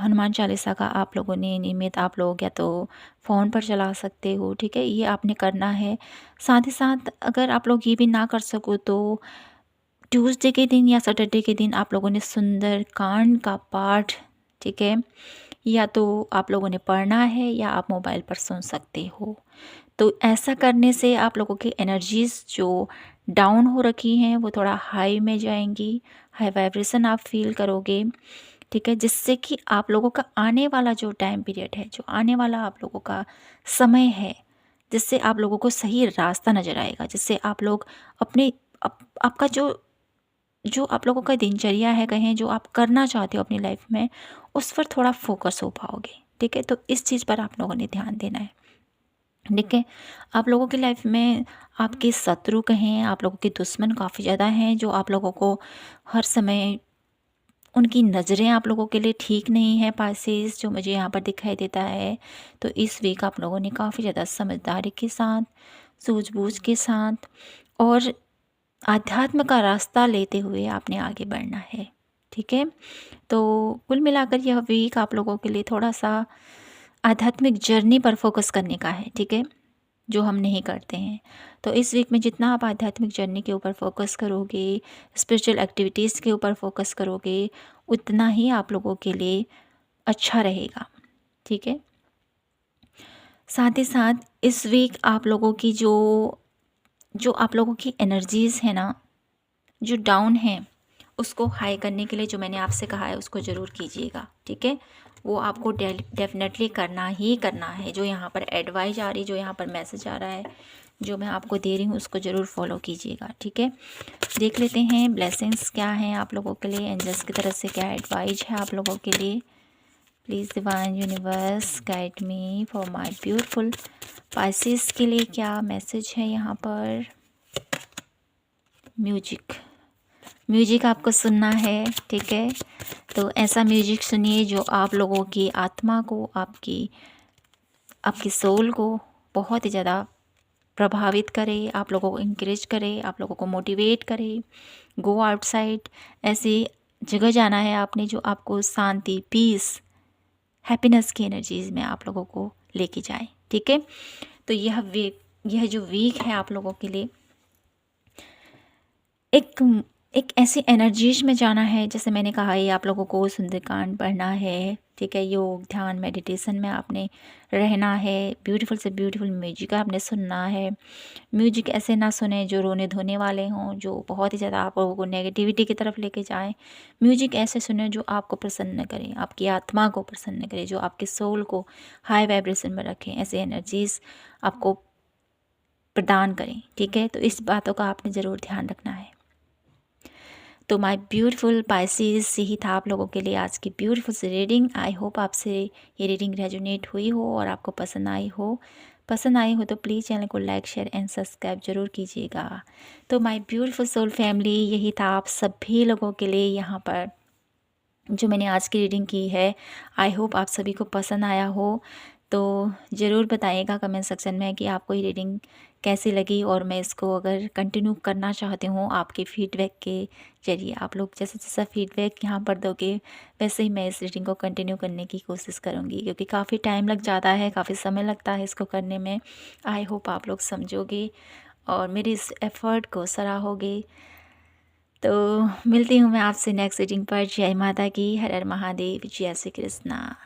हनुमान चालीसा का आप लोगों ने नियमित आप लोग या तो फ़ोन पर चला सकते हो। ठीक है, ये आपने करना है। साथ ही साथ अगर आप लोग ये भी ना कर सको तो ट्यूसडे के दिन या सैटरडे के दिन आप लोगों ने सुंदर कांड का पाठ, ठीक है, या तो आप लोगों ने पढ़ना है या आप मोबाइल पर सुन सकते हो। तो ऐसा करने से आप लोगों की एनर्जीज़ जो डाउन हो रखी हैं वो थोड़ा हाई में जाएंगी, हाई वाइब्रेशन आप फील करोगे, ठीक है। जिससे कि आप लोगों का आने वाला जो टाइम पीरियड है, जो आने वाला आप लोगों का समय है, जिससे आप लोगों को सही रास्ता नज़र आएगा, जिससे आप लोग अपने आपका जो जो आप लोगों का दिनचर्या है, कहें जो आप करना चाहते हो अपनी लाइफ में, उस पर थोड़ा फोकस हो पाओगे, ठीक है। तो इस चीज़ पर आप लोगों ने ध्यान देना है, ठीक है। आप लोगों की लाइफ में आपके शत्रु कहें, आप लोगों के दुश्मन काफ़ी ज़्यादा हैं, जो आप लोगों को हर समय उनकी नज़रें आप लोगों के लिए ठीक नहीं है पासेस, जो मुझे यहाँ पर दिखाई देता है। तो इस वीक आप लोगों ने काफ़ी ज़्यादा समझदारी के साथ, सूझबूझ के साथ और आध्यात्म का रास्ता लेते हुए आपने आगे बढ़ना है, ठीक है। तो कुल मिलाकर यह वीक आप लोगों के लिए थोड़ा सा आध्यात्मिक जर्नी पर फोकस करने का है, ठीक है, जो हम नहीं करते हैं। तो इस वीक में जितना आप आध्यात्मिक जर्नी के ऊपर फोकस करोगे, स्पिरिचुअल एक्टिविटीज़ के ऊपर फोकस करोगे, उतना ही आप लोगों के लिए अच्छा रहेगा, ठीक है। साथ ही साथ इस वीक आप लोगों की जो जो आप लोगों की एनर्जीज़ है ना, जो डाउन है, उसको हाई करने के लिए जो मैंने आपसे कहा है उसको ज़रूर कीजिएगा, ठीक है। वो आपको डेफिनेटली करना ही करना है। जो यहाँ पर एडवाइस आ रही, जो यहाँ पर मैसेज आ रहा है, जो मैं आपको दे रही हूँ, उसको ज़रूर फॉलो कीजिएगा, ठीक है। देख लेते हैं ब्लेसिंग्स क्या हैं आप लोगों के लिए, एंजल्स की तरफ से क्या एडवाइस है आप लोगों के लिए। Please divine universe guide me for my beautiful Pisces के लिए क्या मैसेज है यहाँ पर। म्यूजिक आपको सुनना है, ठीक है। तो ऐसा म्यूजिक सुनिए जो आप लोगों की आत्मा को, आपकी आपकी सोल को बहुत ही ज़्यादा प्रभावित करे, आप लोगों को इंकरेज करे, आप लोगों को मोटिवेट करे। गो आउटसाइड, ऐसी जगह जाना है आपने जो आपको शांति, पीस, हैप्पीनेस की एनर्जीज में आप लोगों को लेके जाए, ठीक है। तो यह जो वीक है आप लोगों के लिए एक एक ऐसी एनर्जीज में जाना है, जैसे मैंने कहा है आप लोगों को सुंदरकांड पढ़ना है, ठीक है। योग, ध्यान, मेडिटेशन में आपने रहना है। ब्यूटीफुल से ब्यूटीफुल म्यूजिक आपने सुनना है। म्यूजिक ऐसे ना सुने जो रोने धोने वाले हों, जो बहुत ही ज़्यादा आप लोगों को नेगेटिविटी की तरफ लेके जाएं। म्यूजिक ऐसे सुने जो आपको प्रसन्न करें, आपकी आत्मा को प्रसन्न करें, जो आपके सोल को हाई वाइब्रेशन में रखें, ऐसे एनर्जीज आपको प्रदान करें, ठीक है। तो इस बातों का आपने ज़रूर ध्यान रखना है। तो माय ब्यूटीफुल पाइसेस, यही था आप लोगों के लिए आज की ब्यूटीफुल सी रीडिंग। आई होप आपसे ये रीडिंग रेजोनेट हुई हो और आपको पसंद आई हो। पसंद आई हो तो प्लीज़ चैनल को लाइक, शेयर एंड सब्सक्राइब ज़रूर कीजिएगा। तो माय ब्यूटीफुल सोल फैमिली, यही था आप सभी लोगों के लिए यहाँ पर जो मैंने आज की रीडिंग की है। आई होप आप सभी को पसंद आया हो। तो ज़रूर बताइएगा कमेंट सेक्शन में कि आपको ये रीडिंग कैसी लगी, और मैं इसको अगर कंटिन्यू करना चाहती हूँ आपके फीडबैक के ज़रिए। आप लोग जैसा जैसा फीडबैक यहाँ पर दोगे वैसे ही मैं इस रीडिंग को कंटिन्यू करने की कोशिश करूँगी, क्योंकि काफ़ी टाइम लग जाता है, काफ़ी समय लगता है इसको करने में। आई होप आप लोग समझोगे और मेरी इस एफ़र्ट को सराहोगे। तो मिलती हूँ मैं आपसे नेक्स्ट रीडिंग पर। जय माता की, हर हर महादेव, जय श्री कृष्णा।